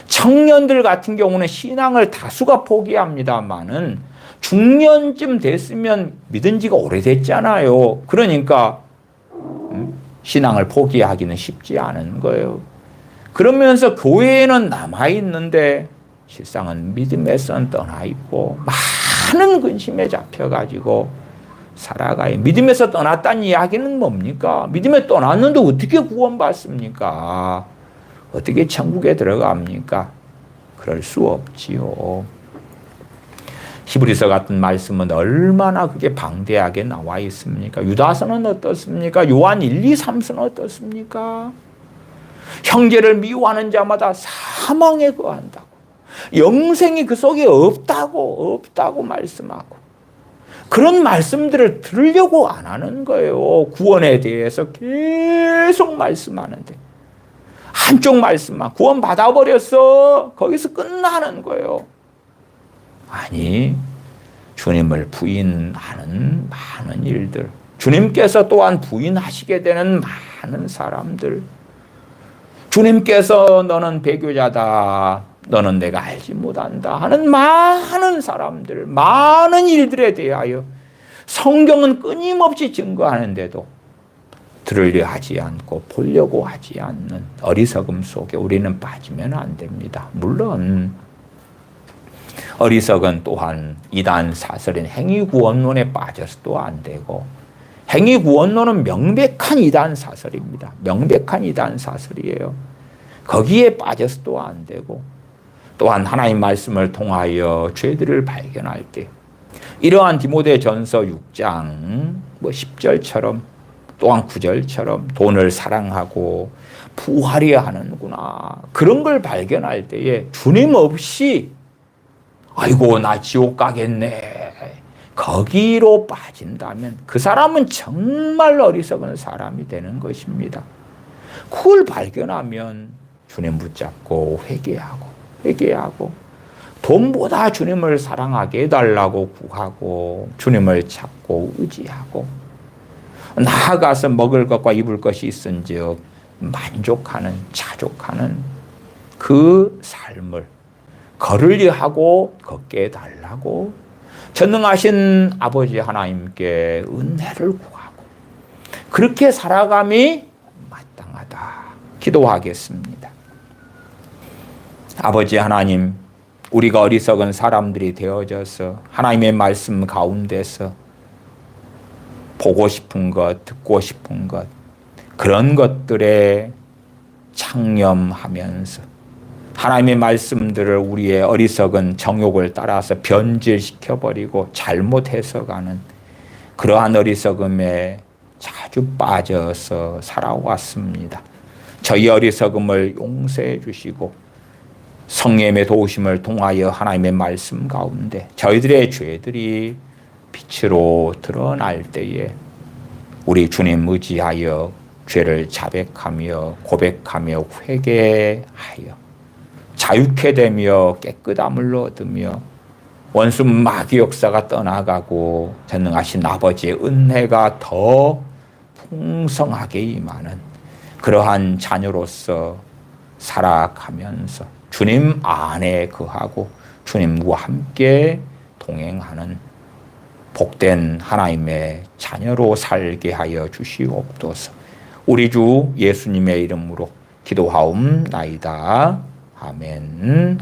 청년들 같은 경우는 신앙을 다수가 포기합니다만은 중년쯤 됐으면 믿은 지가 오래됐잖아요. 그러니까 신앙을 포기하기는 쉽지 않은 거예요. 그러면서 교회에는 남아있는데 실상은 믿음에선 떠나있고 많은 근심에 잡혀가지고 살아가요. 믿음에서 떠났다는 이야기는 뭡니까? 믿음에 떠났는데 어떻게 구원받습니까? 어떻게 천국에 들어갑니까? 그럴 수 없지요. 히브리서 같은 말씀은 얼마나 그게 방대하게 나와 있습니까? 유다서는 어떻습니까? 요한 1, 2, 3서는 어떻습니까? 형제를 미워하는 자마다 사망에 거한다고. 영생이 그 속에 없다고 말씀하고. 그런 말씀들을 들으려고 안 하는 거예요. 구원에 대해서 계속 말씀하는데. 한쪽 말씀만 구원 받아버렸어. 거기서 끝나는 거예요. 아니, 주님을 부인하는 많은 일들, 주님께서 또한 부인하시게 되는 많은 사람들, 주님께서 너는 배교자다, 너는 내가 알지 못한다 하는 많은 사람들, 많은 일들에 대하여 성경은 끊임없이 증거하는데도 들으려 하지 않고 보려고 하지 않는 어리석음 속에 우리는 빠지면 안 됩니다. 물론 어리석은 또한 이단 사설인 행위구원론에 빠져서도 안 되고, 행위구원론은 명백한 이단 사설입니다. 명백한 이단 사설이에요. 거기에 빠져서도 안 되고, 또한 하나님 말씀을 통하여 죄들을 발견할 때 이러한 디모데전서 6장 10절처럼 또한 9절처럼 돈을 사랑하고 부하려 하는구나, 그런 걸 발견할 때에 주님 없이 아이고 나 지옥 가겠네, 거기로 빠진다면 그 사람은 정말 어리석은 사람이 되는 것입니다. 그걸 발견하면 주님 붙잡고 회개하고 돈보다 주님을 사랑하게 해달라고 구하고 주님을 찾고 의지하고 나아가서 먹을 것과 입을 것이 있은즉 만족하는 자족하는 그 삶을 걸으려하고 걷게 해달라고 전능하신 아버지 하나님께 은혜를 구하고 그렇게 살아감이 마땅하다 기도하겠습니다. 아버지 하나님, 우리가 어리석은 사람들이 되어져서 하나님의 말씀 가운데서 보고 싶은 것, 듣고 싶은 것, 그런 것들에 창념하면서 하나님의 말씀들을 우리의 어리석은 정욕을 따라서 변질시켜버리고 잘못 해석하는 그러한 어리석음에 자주 빠져서 살아왔습니다. 저희 어리석음을 용서해 주시고 성령의 도우심을 통하여 하나님의 말씀 가운데 저희들의 죄들이 빛으로 드러날 때에 우리 주님 의지하여 죄를 자백하며 고백하며 회개하여 자유케 되며 깨끗함을 얻으며 원수 마귀 역사가 떠나가고 전능하신 아버지의 은혜가 더 풍성하게 임하는 그러한 자녀로서 살아가면서 주님 안에 거하고 주님과 함께 동행하는 복된 하나님의 자녀로 살게 하여 주시옵소서. 우리 주 예수님의 이름으로 기도하옵나이다. 아멘.